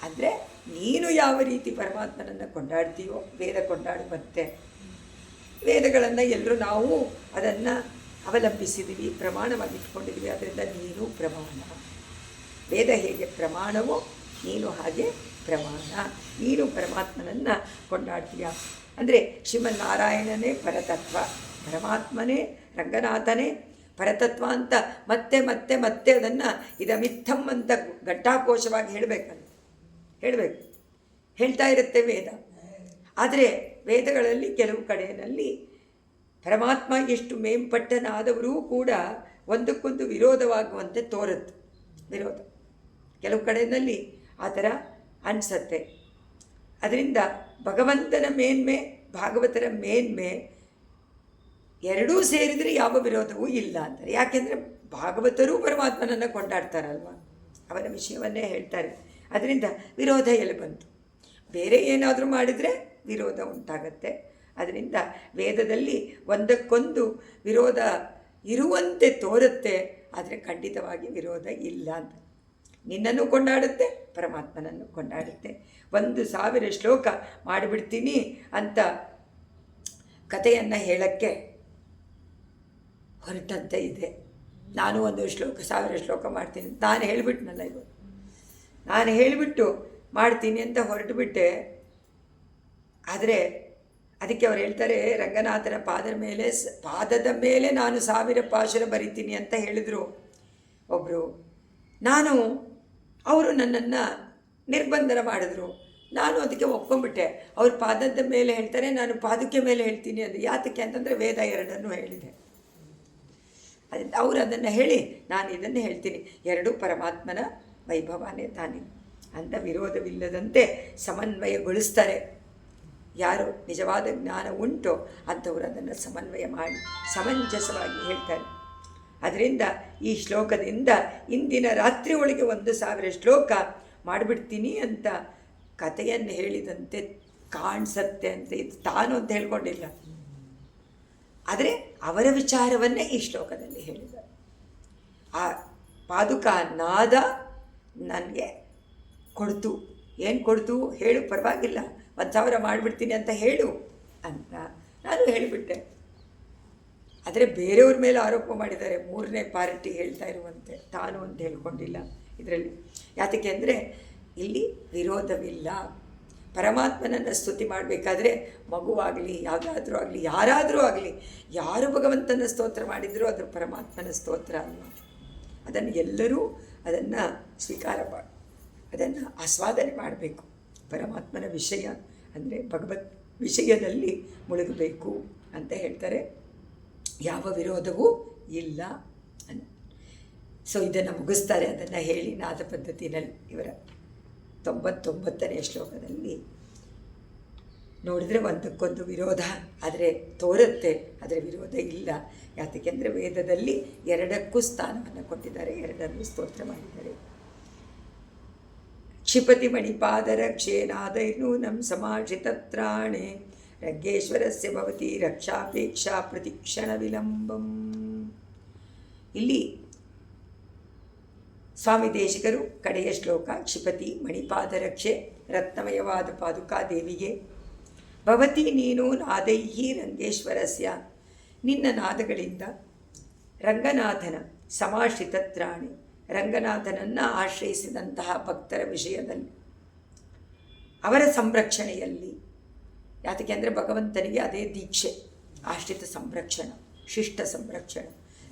ಅಂದರೆ ನೀನು ಯಾವ ರೀತಿ ಪರಮಾತ್ಮನನ್ನು ಕೊಂಡಾಡ್ತೀಯೋ ವೇದ ಕೊಂಡಾಡುವಂತೆ. ವೇದಗಳನ್ನು ಎಲ್ಲರೂ ನಾವು ಅದನ್ನು ಅವಲಂಬಿಸಿದ್ದೀವಿ, ಪ್ರಮಾಣವಾಗಿ ಇಟ್ಕೊಂಡಿದ್ದೀವಿ. ಅದರಿಂದ ನೀನು ಪ್ರಮಾಣ. ವೇದ ಹೇಗೆ ಪ್ರಮಾಣವೋ ನೀನು ಹಾಗೆ ಪ್ರಮಾಣ. ನೀನು ಪರಮಾತ್ಮನನ್ನು ಕೊಂಡಾಡ್ತೀಯ. ಅಂದರೆ ಶ್ರೀಮನ್ನಾರಾಯಣನೇ ಪರತತ್ವ, ಪರಮಾತ್ಮನೇ ರಂಗನಾಥನೇ ಪರತತ್ವ ಅಂತ ಮತ್ತೆ ಮತ್ತೆ ಮತ್ತೆ ಅದನ್ನು ಇದಮಿತ್ತಂ ಅಂತ ಘಂಟಾಕೋಶವಾಗಿ ಹೇಳಬೇಕು. ಹೇಳ್ತಾ ಇರುತ್ತೆ ವೇದ. ಆದರೆ ವೇದಗಳಲ್ಲಿ ಕೆಲವು ಕಡೆಯಲ್ಲಿ ಪರಮಾತ್ಮ ಎಷ್ಟು ಮೇಂಪಟ್ಟನಾದವರೂ ಕೂಡ ಒಂದಕ್ಕೊಂದು ವಿರೋಧವಾಗುವಂತೆ ತೋರುತ್ತೆ. ವಿರೋಧ ಕೆಲವು ಕಡೆಯಲ್ಲಿ ಆ ಥರ ಅನಿಸತ್ತೆ. ಅದರಿಂದ ಭಗವಂತನ ಮೇನ್ಮೆ, ಭಾಗವತರ ಮೇನ್ಮೆ ಎರಡೂ ಸೇರಿದರೆ ಯಾವ ವಿರೋಧವೂ ಇಲ್ಲ ಅಂತಾರೆ. ಯಾಕೆಂದರೆ ಭಾಗವತರೂ ಪರಮಾತ್ಮನನ್ನು ಕೊಂಡಾಡ್ತಾರಲ್ವ, ಅವನ ವಿಷಯವನ್ನೇ ಹೇಳ್ತಾರೆ. ಅದರಿಂದ ವಿರೋಧ ಎಲ್ಲಿ ಬಂತು? ಬೇರೆ ಏನಾದರೂ ಮಾಡಿದರೆ ವಿರೋಧ ಉಂಟಾಗತ್ತೆ. ಅದರಿಂದ ವೇದದಲ್ಲಿ ಒಂದಕ್ಕೊಂದು ವಿರೋಧ ಇರುವಂತೆ ತೋರುತ್ತೆ, ಆದರೆ ಖಂಡಿತವಾಗಿ ವಿರೋಧ ಇಲ್ಲ ಅಂತ. ನಿನ್ನನ್ನು ಕೊಂಡಾಡುತ್ತೆ, ಪರಮಾತ್ಮನನ್ನು ಕೊಂಡಾಡುತ್ತೆ. 1000 ಶ್ಲೋಕ ಮಾಡಿಬಿಡ್ತೀನಿ ಅಂತ ಕಥೆಯನ್ನು ಹೇಳೋಕ್ಕೆ ಹೊರಟಂತೆ ಇದೆ. ನಾನು 1000 ಶ್ಲೋಕ ಮಾಡ್ತೀನಿ ನಾನು ಹೇಳಿಬಿಟ್ನಲ್ಲ. ನಾನು ಹೇಳಿಬಿಟ್ಟು ಮಾಡ್ತೀನಿ ಅಂತ ಹೊರಟುಬಿಟ್ಟೆ. ಆದರೆ ಅದಕ್ಕೆ ಅವ್ರು ಹೇಳ್ತಾರೆ, ರಂಗನಾಥನ ಪಾದದ ಮೇಲೆ ನಾನು 1000 ಪಾಶುರ ಬರಿತೀನಿ ಅಂತ ಹೇಳಿದರು ಒಬ್ಬರು. ಅವರು ನನ್ನನ್ನು ನಿರ್ಬಂಧನ ಮಾಡಿದ್ರು. ನಾನು ಅದಕ್ಕೆ ಒಪ್ಕೊಂಡ್ಬಿಟ್ಟೆ. ಅವ್ರು ಪಾದದ ಮೇಲೆ ಹೇಳ್ತಾರೆ, ನಾನು ಪಾದಕ್ಕೆ ಮೇಲೆ ಹೇಳ್ತೀನಿ ಅದು ಯಾತಕ್ಕೆ ಅಂತಂದರೆ ವೇದ ಎರಡನ್ನೂ ಹೇಳಿದೆ. ಅದರಿಂದ ಅವರು ಅದನ್ನು ಹೇಳಿ ನಾನು ಇದನ್ನು ಹೇಳ್ತೀನಿ. ಎರಡೂ ಪರಮಾತ್ಮನ ವೈಭವನೇ ತಾನೇ ಅಂತ ವಿರೋಧವಿಲ್ಲದಂತೆ ಸಮನ್ವಯಗೊಳಿಸ್ತಾರೆ. ಯಾರು ನಿಜವಾದ ಜ್ಞಾನ ಉಂಟೋ ಅಂಥವರು ಅದನ್ನು ಸಮನ್ವಯ ಮಾಡಿ ಸಮಂಜಸವಾಗಿ ಹೇಳ್ತಾರೆ. ಅದರಿಂದ ಈ ಶ್ಲೋಕದಿಂದ ಇಂದಿನ ರಾತ್ರಿ ಒಳಗೆ 1000 ಶ್ಲೋಕ ಮಾಡಿಬಿಡ್ತೀನಿ ಅಂತ ಕಥೆಯನ್ನು ಹೇಳಿದಂತೆ ಕಾಣಿಸತ್ತೆ ಅಂತ. ಇದು ತಾನು ಅಂತ ಹೇಳ್ಕೊಂಡಿಲ್ಲ, ಆದರೆ ಅವರ ವಿಚಾರವನ್ನೇ ಈ ಶ್ಲೋಕದಲ್ಲಿ ಹೇಳಿದ್ದಾರೆ. ಆ ಪಾದುಕಾ ನಾದ ನನಗೆ ಕೊಡ್ತು. ಏನು ಕೊಡ್ತು ಹೇಳು, ಪರವಾಗಿಲ್ಲ 1000 ಮಾಡಿಬಿಡ್ತೀನಿ ಅಂತ ಹೇಳು ಅಂತ ನಾನು ಹೇಳಿಬಿಟ್ಟೆ. ಆದರೆ ಬೇರೆಯವ್ರ ಮೇಲೆ ಆರೋಪ ಮಾಡಿದ್ದಾರೆ, 3ನೇ ಪಾರ್ಟಿ ಹೇಳ್ತಾ ಇರುವಂತೆ. ತಾನು ಅಂತ ಹೇಳ್ಕೊಂಡಿಲ್ಲ ಇದರಲ್ಲಿ. ಯಾತಕ್ಕೆ ಅಂದರೆ ಇಲ್ಲಿ ವಿರೋಧವಿಲ್ಲ. ಪರಮಾತ್ಮನನ್ನು ಸ್ತುತಿ ಮಾಡಬೇಕಾದ್ರೆ ಮಗುವಾಗಲಿ ಯಾವುದಾದ್ರೂ ಆಗಲಿ ಯಾರಾದರೂ ಆಗಲಿ ಯಾರು ಭಗವಂತನ ಸ್ತೋತ್ರ ಮಾಡಿದರೂ ಅದು ಪರಮಾತ್ಮನ ಸ್ತೋತ್ರ ಅಲ್ವ. ಅದನ್ನು ಎಲ್ಲರೂ ಅದನ್ನು ಸ್ವೀಕಾರ ಮಾಡಿ ಅದನ್ನು ಆಸ್ವಾದನೆ ಮಾಡಬೇಕು. ಪರಮಾತ್ಮನ ವಿಷಯ ಅಂದರೆ ಭಗವತ್ ವಿಷಯದಲ್ಲಿ ಮುಳುಗಬೇಕು ಅಂತ ಹೇಳ್ತಾರೆ. ಯಾವ ವಿರೋಧವೂ ಇಲ್ಲ ಅಂತ. ಸೊ ಇದನ್ನು ಮುಗಿಸ್ತಾರೆ. ಅದನ್ನು ಹೇಳಿ ನಾದ ಪದ್ಧತಿನಲ್ಲಿ ಇವರ 99ನೇ ಶ್ಲೋಕದಲ್ಲಿ ನೋಡಿದರೆ ಒಂದಕ್ಕೊಂದು ವಿರೋಧ ಆದರೆ ತೋರುತ್ತೆ, ಆದರೆ ವಿರೋಧ ಇಲ್ಲ. ಯಾತಕ್ಕೆಂದರೆ ವೇದದಲ್ಲಿ ಎರಡಕ್ಕೂ ಸ್ಥಾನವನ್ನು ಕೊಟ್ಟಿದ್ದಾರೆ, ಎರಡನ್ನೂ ಸ್ತೋತ್ರ ಮಾಡಿದ್ದಾರೆ. ಕ್ಷಿಪತಿ ಮಣಿಪಾದರಕ್ಷೇನಾದೈರ್ನೂನಂ ಸಮಾಶ್ರಿತತ್ರಾಣೆ ರಂಗೇಶ್ವರಸ್ಯ ಭವತಿ ರಕ್ಷಾಪೇಕ್ಷಾ ಪ್ರತಿಕ್ಷಣ ವಿಲಂಬಂ. ಇಲ್ಲಿ ಸ್ವಾಮಿ ದೇಶಿಕರು ಕಡೆಯ ಶ್ಲೋಕ ಕ್ಷಿಪತಿ ಮಣಿಪಾದರಕ್ಷೆ ರತ್ನಮಯವಾದ ಪಾದುಕಾದೇವಿಗೆ ಭವತಿ ನೀನು ನಾದೈಹಿ ರಂಗೇಶ್ವರಸ್ಯ ನಿನ್ನ ನಾದಗಳಿಂದ ರಂಗನಾಥನ ಸಮಾಶ್ರಿತತ್ರಾಣಿ ರಂಗನಾಥನನ್ನು ಆಶ್ರಯಿಸಿದಂತಹ ಭಕ್ತರ ವಿಷಯದಲ್ಲಿ ಅವರ ಸಂರಕ್ಷಣೆಯಲ್ಲಿ ಯಾತಕ್ಕೆ ಅಂದರೆ ಭಗವಂತನಿಗೆ ಅದೇ ದೀಕ್ಷೆ ಆಶ್ರಿತ ಸಂರಕ್ಷಣ ಶಿಷ್ಟ ಸಂರಕ್ಷಣ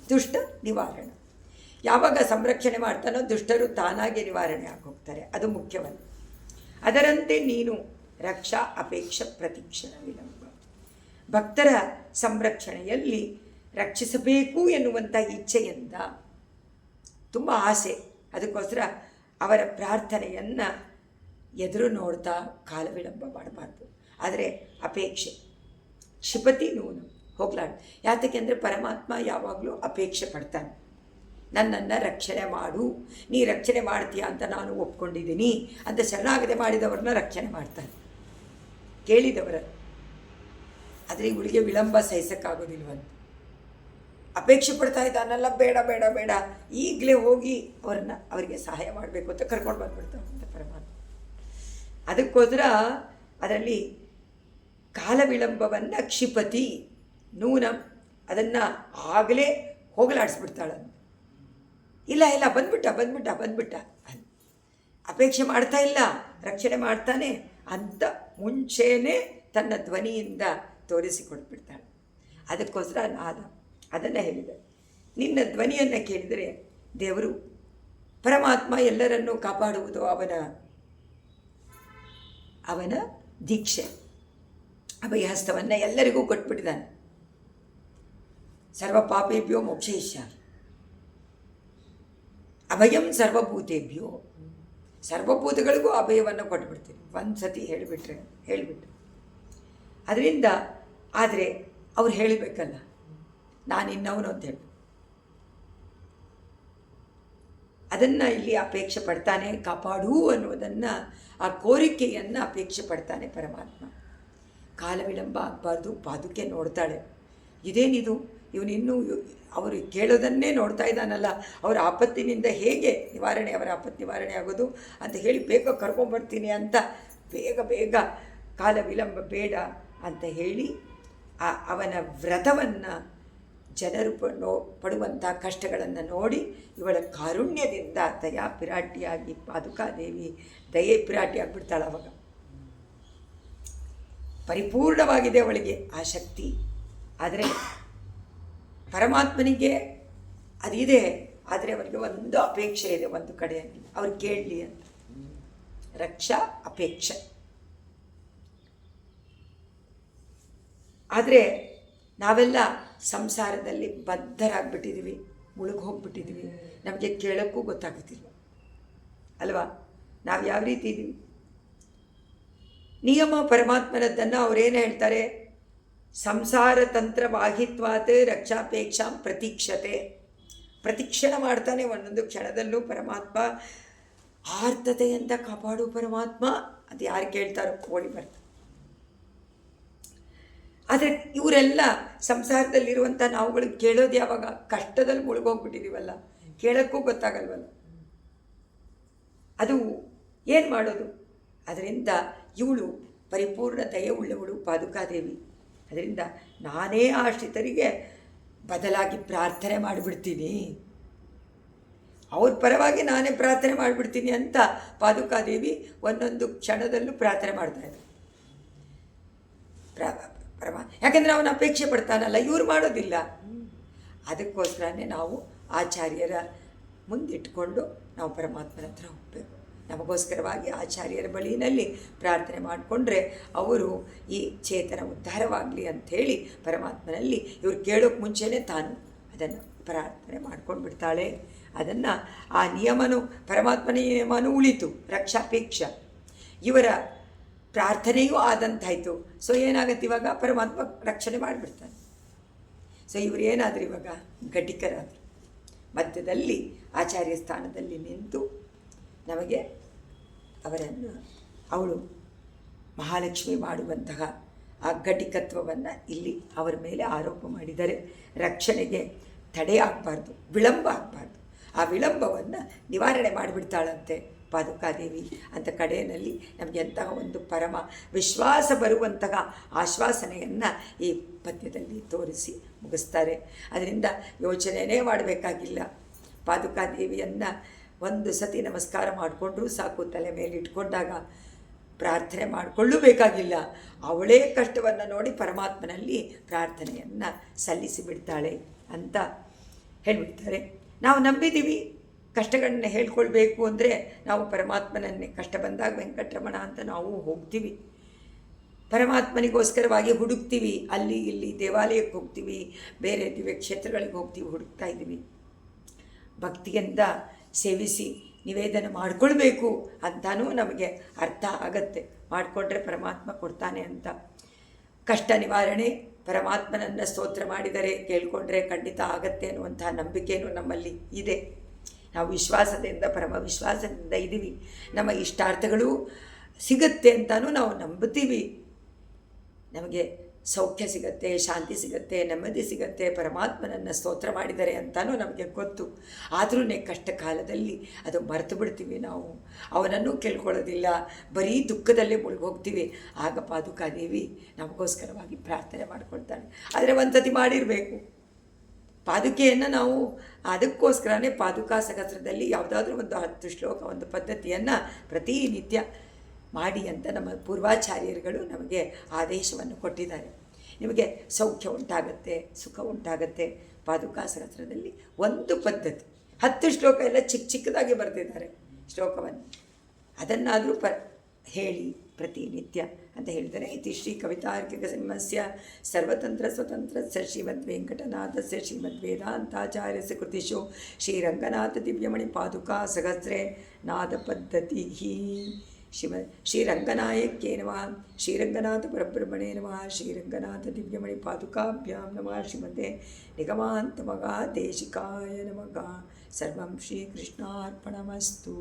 ದುಷ್ಟ ನಿವಾರಣ ಯಾವಾಗ ಸಂರಕ್ಷಣೆ ಮಾಡ್ತಾನೋ ದುಷ್ಟರು ತಾನಾಗಿ ನಿವಾರಣೆ ಆಗೋಗ್ತಾರೆ ಅದು ಮುಖ್ಯವಲ್ಲ ಅದರಂತೆ ನೀನು ರಕ್ಷಾ ಅಪೇಕ್ಷ ಪ್ರತೀಕ್ಷಣ ವಿಳಂಬ ಭಕ್ತರ ಸಂರಕ್ಷಣೆಯಲ್ಲಿ ರಕ್ಷಿಸಬೇಕು ಎನ್ನುವಂಥ ಇಚ್ಛೆಯಿಂದ ತುಂಬ ಆಸೆ ಅದಕ್ಕೋಸ್ಕರ ಅವರ ಪ್ರಾರ್ಥನೆಯನ್ನು ಎದುರು ನೋಡ್ತಾ ಕಾಲ ವಿಳಂಬ ಮಾಡಬಾರ್ದು ಆದರೆ ಅಪೇಕ್ಷೆ ಕ್ಷಿಪತಿ ನೂನು ಹೋಗ್ಲಾಡು ಯಾತಕ್ಕೆ ಅಂದರೆ ಪರಮಾತ್ಮ ಯಾವಾಗಲೂ ಅಪೇಕ್ಷೆ ಪಡ್ತಾನೆ ನನ್ನನ್ನು ರಕ್ಷಣೆ ಮಾಡು ನೀ ರಕ್ಷಣೆ ಮಾಡ್ತೀಯ ಅಂತ ನಾನು ಒಪ್ಕೊಂಡಿದ್ದೀನಿ ಅಂತ ಶರಣಾಗದೆ ಮಾಡಿದವ್ರನ್ನ ರಕ್ಷಣೆ ಮಾಡ್ತಾನೆ ಕೇಳಿದವರ ಆದರೆ ಇವಳಿಗೆ ವಿಳಂಬ ಸಹಿಸಕ್ಕಾಗೋದಿಲ್ವಂತ ಅಪೇಕ್ಷೆ ಪಡ್ತಾ ಇದ್ದಾನಲ್ಲ ಬೇಡ ಬೇಡ ಬೇಡ ಈಗಲೇ ಹೋಗಿ ಅವರಿಗೆ ಸಹಾಯ ಮಾಡಬೇಕು ಅಂತ ಕರ್ಕೊಂಡು ಬಂದ್ಬಿಡ್ತಾವಂತ ಪರಮಾತ್ಮ ಅದಕ್ಕೋಸ್ಕರ ಅದರಲ್ಲಿ ಕಾಲ ವಿಳಂಬವನ್ನು ಕ್ಷಿಪತಿ ನೂನಂ ಅದನ್ನು ಆಗಲೇ ಹೋಗಲಾಡಿಸ್ಬಿಡ್ತಾಳಂತ ಇಲ್ಲ ಬಂದ್ಬಿಟ್ಟ ಅಪೇಕ್ಷೆ ಮಾಡ್ತಾ ಇಲ್ಲ ರಕ್ಷಣೆ ಮಾಡ್ತಾನೆ ಅಂತ ಮುಂಚೆನೇ ತನ್ನ ಧ್ವನಿಯಿಂದ ತೋರಿಸಿಕೊಟ್ಬಿಡ್ತಾಳೆ ಅದಕ್ಕೋಸ್ಕರ ನಾದ ಅದನ್ನು ಹೇಳಿದೆ ನಿನ್ನ ಧ್ವನಿಯನ್ನು ಕೇಳಿದರೆ ದೇವರು ಪರಮಾತ್ಮ ಎಲ್ಲರನ್ನೂ ಕಾಪಾಡುವುದು ಅವನ ದೀಕ್ಷೆ ಅಭಯಹಸ್ತವನ್ನು ಎಲ್ಲರಿಗೂ ಕೊಟ್ಬಿಟ್ಟಿದ್ದಾನೆ ಸರ್ವ ಪಾಪೇಭ್ಯೋ ಮೋಕ್ಷಯಿಷ್ಯ ಅಭಯಂ ಸರ್ವಭೂತೇಭ್ಯೋ ಸರ್ವಭೂತಗಳಿಗೂ ಅಭಯವನ್ನು ಕೊಟ್ಬಿಡ್ತೀನಿ ಒಂದು ಸತಿ ಹೇಳಿಬಿಟ್ರೆ ಅದರಿಂದ ಆದರೆ ಅವ್ರು ಹೇಳಬೇಕಲ್ಲ ನಾನು ಇನ್ನವನು ಅಂತ ಹೇಳಿ ಅದನ್ನು ಇಲ್ಲಿ ಅಪೇಕ್ಷೆ ಪಡ್ತಾನೆ ಕಾಪಾಡು ಅನ್ನೋದನ್ನು ಆ ಕೋರಿಕೆಯನ್ನು ಅಪೇಕ್ಷೆ ಪಡ್ತಾನೆ ಪರಮಾತ್ಮ ಕಾಲ ವಿಳಂಬ ಆಗಬಾರ್ದು ಪಾದುಕೆ ನೋಡ್ತಾಳೆ ಇದೇನಿದು ಇವನಿನ್ನೂ ಅವರು ಕೇಳೋದನ್ನೇ ನೋಡ್ತಾ ಇದ್ದಾನಲ್ಲ ಅವರ ಆಪತ್ತಿನಿಂದ ಹೇಗೆ ಅವರ ಆಪತ್ತು ನಿವಾರಣೆ ಆಗೋದು ಅಂತ ಹೇಳಿ ಬೇಗ ಕರ್ಕೊಂಬರ್ತೀನಿ ಅಂತ ಬೇಗ ಕಾಲ ವಿಳಂಬ ಬೇಡ ಅಂತ ಹೇಳಿ ಅವನ ವ್ರತವನ್ನು ಜನರು ಪಡುವಂಥ ಕಷ್ಟಗಳನ್ನು ನೋಡಿ ಇವಳ ಕಾರುಣ್ಯದಿಂದ ದಯಾ ಪಿರಾಟಿಯಾಗಿ ಪಾದುಕಾದೇವಿ ದಯೆ ಪಿರಾಟಿ ಆಗಿಬಿಡ್ತಾಳೆ ಅವಾಗ ಪರಿಪೂರ್ಣವಾಗಿದೆ ಅವಳಿಗೆ ಆ ಶಕ್ತಿ ಆದರೆ ಪರಮಾತ್ಮನಿಗೆ ಅದಿದೆ ಆದರೆ ಅವರಿಗೆ ಒಂದು ಅಪೇಕ್ಷೆ ಇದೆ ಒಂದು ಕಡೆಯಲ್ಲಿ ಅವ್ರು ಕೇಳಲಿ ಅಂತ ರಕ್ಷಾ ಅಪೇಕ್ಷೆ ಆದರೆ ನಾವೆಲ್ಲ ಸಂಸಾರದಲ್ಲಿ ಬದ್ಧರಾಗ್ಬಿಟ್ಟಿದ್ದೀವಿ ಮುಳುಗಿ ಹೋಗ್ಬಿಟ್ಟಿದ್ದೀವಿ ನಮಗೆ ಕೇಳೋಕ್ಕೂ ಗೊತ್ತಾಗುತ್ತಿಲ್ಲ ಅಲ್ವಾ ನಾವು ಯಾವ ರೀತಿ ಇದ್ದೀವಿ ನಿಯಮ ಪರಮಾತ್ಮನದ್ದನ್ನು ಅವರೇನು ಹೇಳ್ತಾರೆ ಸಂಸಾರ ತಂತ್ರ ವಾಹಿತ್ವಾತ್ ರಕ್ಷಾಪೇಕ್ಷಾಂ ಪ್ರತಿಕ್ಷಣ ಮಾಡ್ತಾನೆ ಒಂದೊಂದು ಕ್ಷಣದಲ್ಲೂ ಪರಮಾತ್ಮ ಆರ್ತತೆಯಿಂದ ಕಾಪಾಡು ಪರಮಾತ್ಮ ಅಂತ ಯಾರು ಕೇಳ್ತಾರೋ ಓಡಿ ಬರ್ತಾರೆ ಆದರೆ ಇವರೆಲ್ಲ ಸಂಸಾರದಲ್ಲಿರುವಂಥ ನಾವುಗಳು ಕೇಳೋದು ಯಾವಾಗ ಕಷ್ಟದಲ್ಲಿ ಮುಳುಗೋಗ್ಬಿಟ್ಟಿದ್ದೀವಲ್ಲ ಕೇಳೋಕ್ಕೂ ಗೊತ್ತಾಗಲ್ವಲ್ಲ ಅದು ಏನು ಮಾಡೋದು ಅದರಿಂದ ಇವಳು ಪರಿಪೂರ್ಣ ದಯೆ ಉಳ್ಳವಳು ಪಾದುಕಾದೇವಿ ಅದರಿಂದ ನಾನೇ ಆಶ್ರಿತರಿಗೆ ಬದಲಾಗಿ ಪ್ರಾರ್ಥನೆ ಮಾಡಿಬಿಡ್ತೀನಿ ಅವ್ರ ಪರವಾಗಿ ನಾನೇ ಪ್ರಾರ್ಥನೆ ಮಾಡಿಬಿಡ್ತೀನಿ ಅಂತ ಪಾದುಕಾದೇವಿ ಒಂದೊಂದು ಕ್ಷಣದಲ್ಲೂ ಪ್ರಾರ್ಥನೆ ಮಾಡ್ತಾಯಿದ್ದೆ ಯಾಕೆಂದರೆ ಅವನ ಅಪೇಕ್ಷೆ ಪಡ್ತಾನಲ್ಲ ಇವ್ರು ಮಾಡೋದಿಲ್ಲ ಅದಕ್ಕೋಸ್ಕರನೇ ನಾವು ಆಚಾರ್ಯರ ಮುಂದಿಟ್ಕೊಂಡು ನಾವು ಪರಮಾತ್ಮನ ಹತ್ರ ಹೋಗಬೇಕು ನಮಗೋಸ್ಕರವಾಗಿ ಆಚಾರ್ಯರ ಬಳಿನಲ್ಲಿ ಪ್ರಾರ್ಥನೆ ಮಾಡಿಕೊಂಡ್ರೆ ಅವರು ಈ ಚೇತನ ಉದ್ಧಾರವಾಗಲಿ ಅಂಥೇಳಿ ಪರಮಾತ್ಮನಲ್ಲಿ ಇವ್ರು ಕೇಳೋಕ್ಕೆ ಮುಂಚೆನೇ ತಾನು ಅದನ್ನು ಪ್ರಾರ್ಥನೆ ಮಾಡ್ಕೊಂಡು ಬಿಡ್ತಾಳೆ ಅದನ್ನು ಆ ನಿಯಮನು ಪರಮಾತ್ಮನ ನಿಯಮನೂ ಉಳಿತು ರಕ್ಷಾಪೇಕ್ಷ ಇವರ ಪ್ರಾರ್ಥನೆಯೂ ಆದಂತಾಯಿತು ಸೊ ಏನಾಗುತ್ತೆ ಇವಾಗ ಪರಮಾತ್ಮ ರಕ್ಷಣೆ ಮಾಡಿಬಿಡ್ತಾನೆ ಸೊ ಇವರು ಏನಾದರೂ ಇವಾಗ ಘಟಿಕರಾದರು ಮಧ್ಯದಲ್ಲಿ ಆಚಾರ್ಯ ಸ್ಥಾನದಲ್ಲಿ ನಿಂತು ನಮಗೆ ಅವಳು ಮಹಾಲಕ್ಷ್ಮಿ ಮಾಡುವಂತಹ ಆ ಘಟಿಕತ್ವವನ್ನು ಇಲ್ಲಿ ಅವರ ಮೇಲೆ ಆರೋಪ ಮಾಡಿದರೆ ರಕ್ಷಣೆಗೆ ತಡೆ ಆಗಬಾರ್ದು ವಿಳಂಬ ಆಗಬಾರ್ದು ಆ ವಿಳಂಬವನ್ನು ನಿವಾರಣೆ ಮಾಡಿಬಿಡ್ತಾಳಂತೆ ಪಾದುಕಾದೇವಿ ಅಂತ ಕಡೆಯಲ್ಲಿ ನಮಗೆ ಅಂತಹ ಒಂದು ಪರಮ ವಿಶ್ವಾಸ ಬರುವಂತಹ ಆಶ್ವಾಸನೆಯನ್ನು ಈ ಪದ್ಯದಲ್ಲಿ ತೋರಿಸಿ ಮುಗಿಸ್ತಾರೆ. ಅದರಿಂದ ಯೋಚನೆಯೇ ಮಾಡಬೇಕಾಗಿಲ್ಲ. ಪಾದುಕಾದೇವಿಯನ್ನು ಒಂದು ಸತಿ ನಮಸ್ಕಾರ ಮಾಡಿಕೊಂಡ್ರೂ ಸಾಕು, ತಲೆ ಮೇಲೆ ಇಟ್ಕೊಂಡಾಗ ಪ್ರಾರ್ಥನೆ ಮಾಡಿಕೊಳ್ಳಬೇಕಾಗಿಲ್ಲ. ಅವಳೇ ಕಷ್ಟವನ್ನು ನೋಡಿ ಪರಮಾತ್ಮನಲ್ಲಿ ಪ್ರಾರ್ಥನೆಯನ್ನು ಸಲ್ಲಿಸಿ ಬಿಡ್ತಾಳೆ ಅಂತ ಹೇಳಿಬಿಡ್ತಾರೆ. ನಾವು ನಂಬಿದ್ದೀವಿ, ಕಷ್ಟಗಳನ್ನ ಹೇಳ್ಕೊಳ್ಬೇಕು ಅಂದರೆ ನಾವು ಪರಮಾತ್ಮನನ್ನೇ, ಕಷ್ಟ ಬಂದಾಗ ವೆಂಕಟರಮಣ ಅಂತ ನಾವು ಹೋಗ್ತೀವಿ, ಪರಮಾತ್ಮನಿಗೋಸ್ಕರವಾಗಿ ಹುಡುಕ್ತೀವಿ. ಅಲ್ಲಿ ಇಲ್ಲಿ ದೇವಾಲಯಕ್ಕೆ ಹೋಗ್ತೀವಿ, ಬೇರೆ ದಿವ್ಯ ಕ್ಷೇತ್ರಗಳಿಗೆ ಹೋಗ್ತೀವಿ, ಹುಡುಕ್ತಾ ಇದ್ದೀವಿ. ಭಕ್ತಿಯಿಂದ ಸೇವಿಸಿ ನಿವೇದನೆ ಮಾಡಿಕೊಳ್ಬೇಕು ಅಂತಲೂ ನಮಗೆ ಅರ್ಥ ಆಗತ್ತೆ. ಮಾಡಿಕೊಂಡ್ರೆ ಪರಮಾತ್ಮ ಕೊಡ್ತಾನೆ ಅಂತ. ಕಷ್ಟ ನಿವಾರಣೆ ಪರಮಾತ್ಮನನ್ನು ಸ್ತೋತ್ರ ಮಾಡಿದರೆ ಕೇಳಿಕೊಂಡ್ರೆ ಖಂಡಿತ ಆಗತ್ತೆ ಅನ್ನುವಂಥ ನಂಬಿಕೆಯೂ ನಮ್ಮಲ್ಲಿ ಇದೆ. ನಾವು ವಿಶ್ವಾಸದಿಂದ, ಪರಮ ವಿಶ್ವಾಸದಿಂದ ಇದ್ದೀವಿ. ನಮ್ಮ ಇಷ್ಟಾರ್ಥಗಳು ಸಿಗತ್ತೆ ಅಂತಲೂ ನಾವು ನಂಬುತ್ತೀವಿ. ನಮಗೆ ಸೌಖ್ಯ ಸಿಗತ್ತೆ, ಶಾಂತಿ ಸಿಗತ್ತೆ, ನೆಮ್ಮದಿ ಸಿಗತ್ತೆ ಪರಮಾತ್ಮನನ್ನು ಸ್ತೋತ್ರ ಮಾಡಿದರೆ ಅಂತಲೂ ನಮಗೆ ಗೊತ್ತು. ಆದರೂ ಕಷ್ಟ ಕಾಲದಲ್ಲಿ ಅದು ಮರೆತು ಬಿಡ್ತೀವಿ. ನಾವು ಅವನನ್ನು ಕೇಳ್ಕೊಳ್ಳೋದಿಲ್ಲ, ಬರೀ ದುಃಖದಲ್ಲೇ ಮುಳುಗೋಗ್ತೀವಿ. ಆಗ ಪಾದುಕಾದೇವಿ ನಮಗೋಸ್ಕರವಾಗಿ ಪ್ರಾರ್ಥನೆ ಮಾಡಿಕೊಳ್ತಾಳೆ. ಆದರೆ ಒಂದು ಸತಿ ಮಾಡಿರಬೇಕು ಪಾದುಕೆಯನ್ನು. ನಾವು ಅದಕ್ಕೋಸ್ಕರನೇ ಪಾದುಕಾ ಸಹಸ್ರದಲ್ಲಿ ಯಾವುದಾದ್ರೂ ಒಂದು 10 ಶ್ಲೋಕ, ಒಂದು ಪದ್ಧತಿಯನ್ನು ಪ್ರತಿನಿತ್ಯ ಮಾಡಿ ಅಂತ ನಮ್ಮ ಪೂರ್ವಾಚಾರ್ಯರುಗಳು ನಮಗೆ ಆದೇಶವನ್ನು ಕೊಟ್ಟಿದ್ದಾರೆ. ನಿಮಗೆ ಸೌಖ್ಯ ಉಂಟಾಗತ್ತೆ, ಸುಖ ಉಂಟಾಗತ್ತೆ. ಪಾದುಕಾ ಸಹಸ್ರದಲ್ಲಿ ಒಂದು ಪದ್ಧತಿ, 10 ಶ್ಲೋಕ ಎಲ್ಲ ಚಿಕ್ಕದಾಗಿ ಬರೆದಿದ್ದಾರೆ ಶ್ಲೋಕವನ್ನು. ಅದನ್ನಾದರೂ ಹೇಳಿ ಪ್ರತಿನಿತ್ಯ ಅಂತ ಹೇಳಿದರೆ. ಇತಿ ಶ್ರೀ ಕವಿತಾರ್ಕಿಕ ಸಿಂಹಸ್ಯ ಸರ್ವತಂತ್ರ ಸ್ವತಂತ್ರ ಶ್ರೀಮದ್ ವೆಂಕಟನಾಥಸ್ಯ ಶ್ರೀಮದ್ವೇದಾಂತಾಚಾರ್ಯಸ್ಯ ಕೃತಿಷು ಶ್ರೀರಂಗನಾಥ ದಿವ್ಯಮಣಿ ಪಾದುಕಾ ಸಹಸ್ರೇ ನಾದ ಪದ್ಧತಿ ಶ್ರೀರಂಗನಾಯಕ್ಯೇ ನಮಃ. ಶ್ರೀರಂಗನಾಥ ಪರಬ್ರಹ್ಮಣೇ ನಮಃ. ಶ್ರೀರಂಗನಾಥ ದಿವ್ಯಮಣಿ ಪಾದುಕಾಭ್ಯಾಂ ನಮಃ. ಶ್ರೀಮತೆ ನಿಗಮಾಂತ ಮಗಾ ದೇಶಿಕಾಯ ನಮಃ. ಸರ್ವಂ ಶ್ರೀಕೃಷ್ಣಾರ್ಪಣಮಸ್ತು.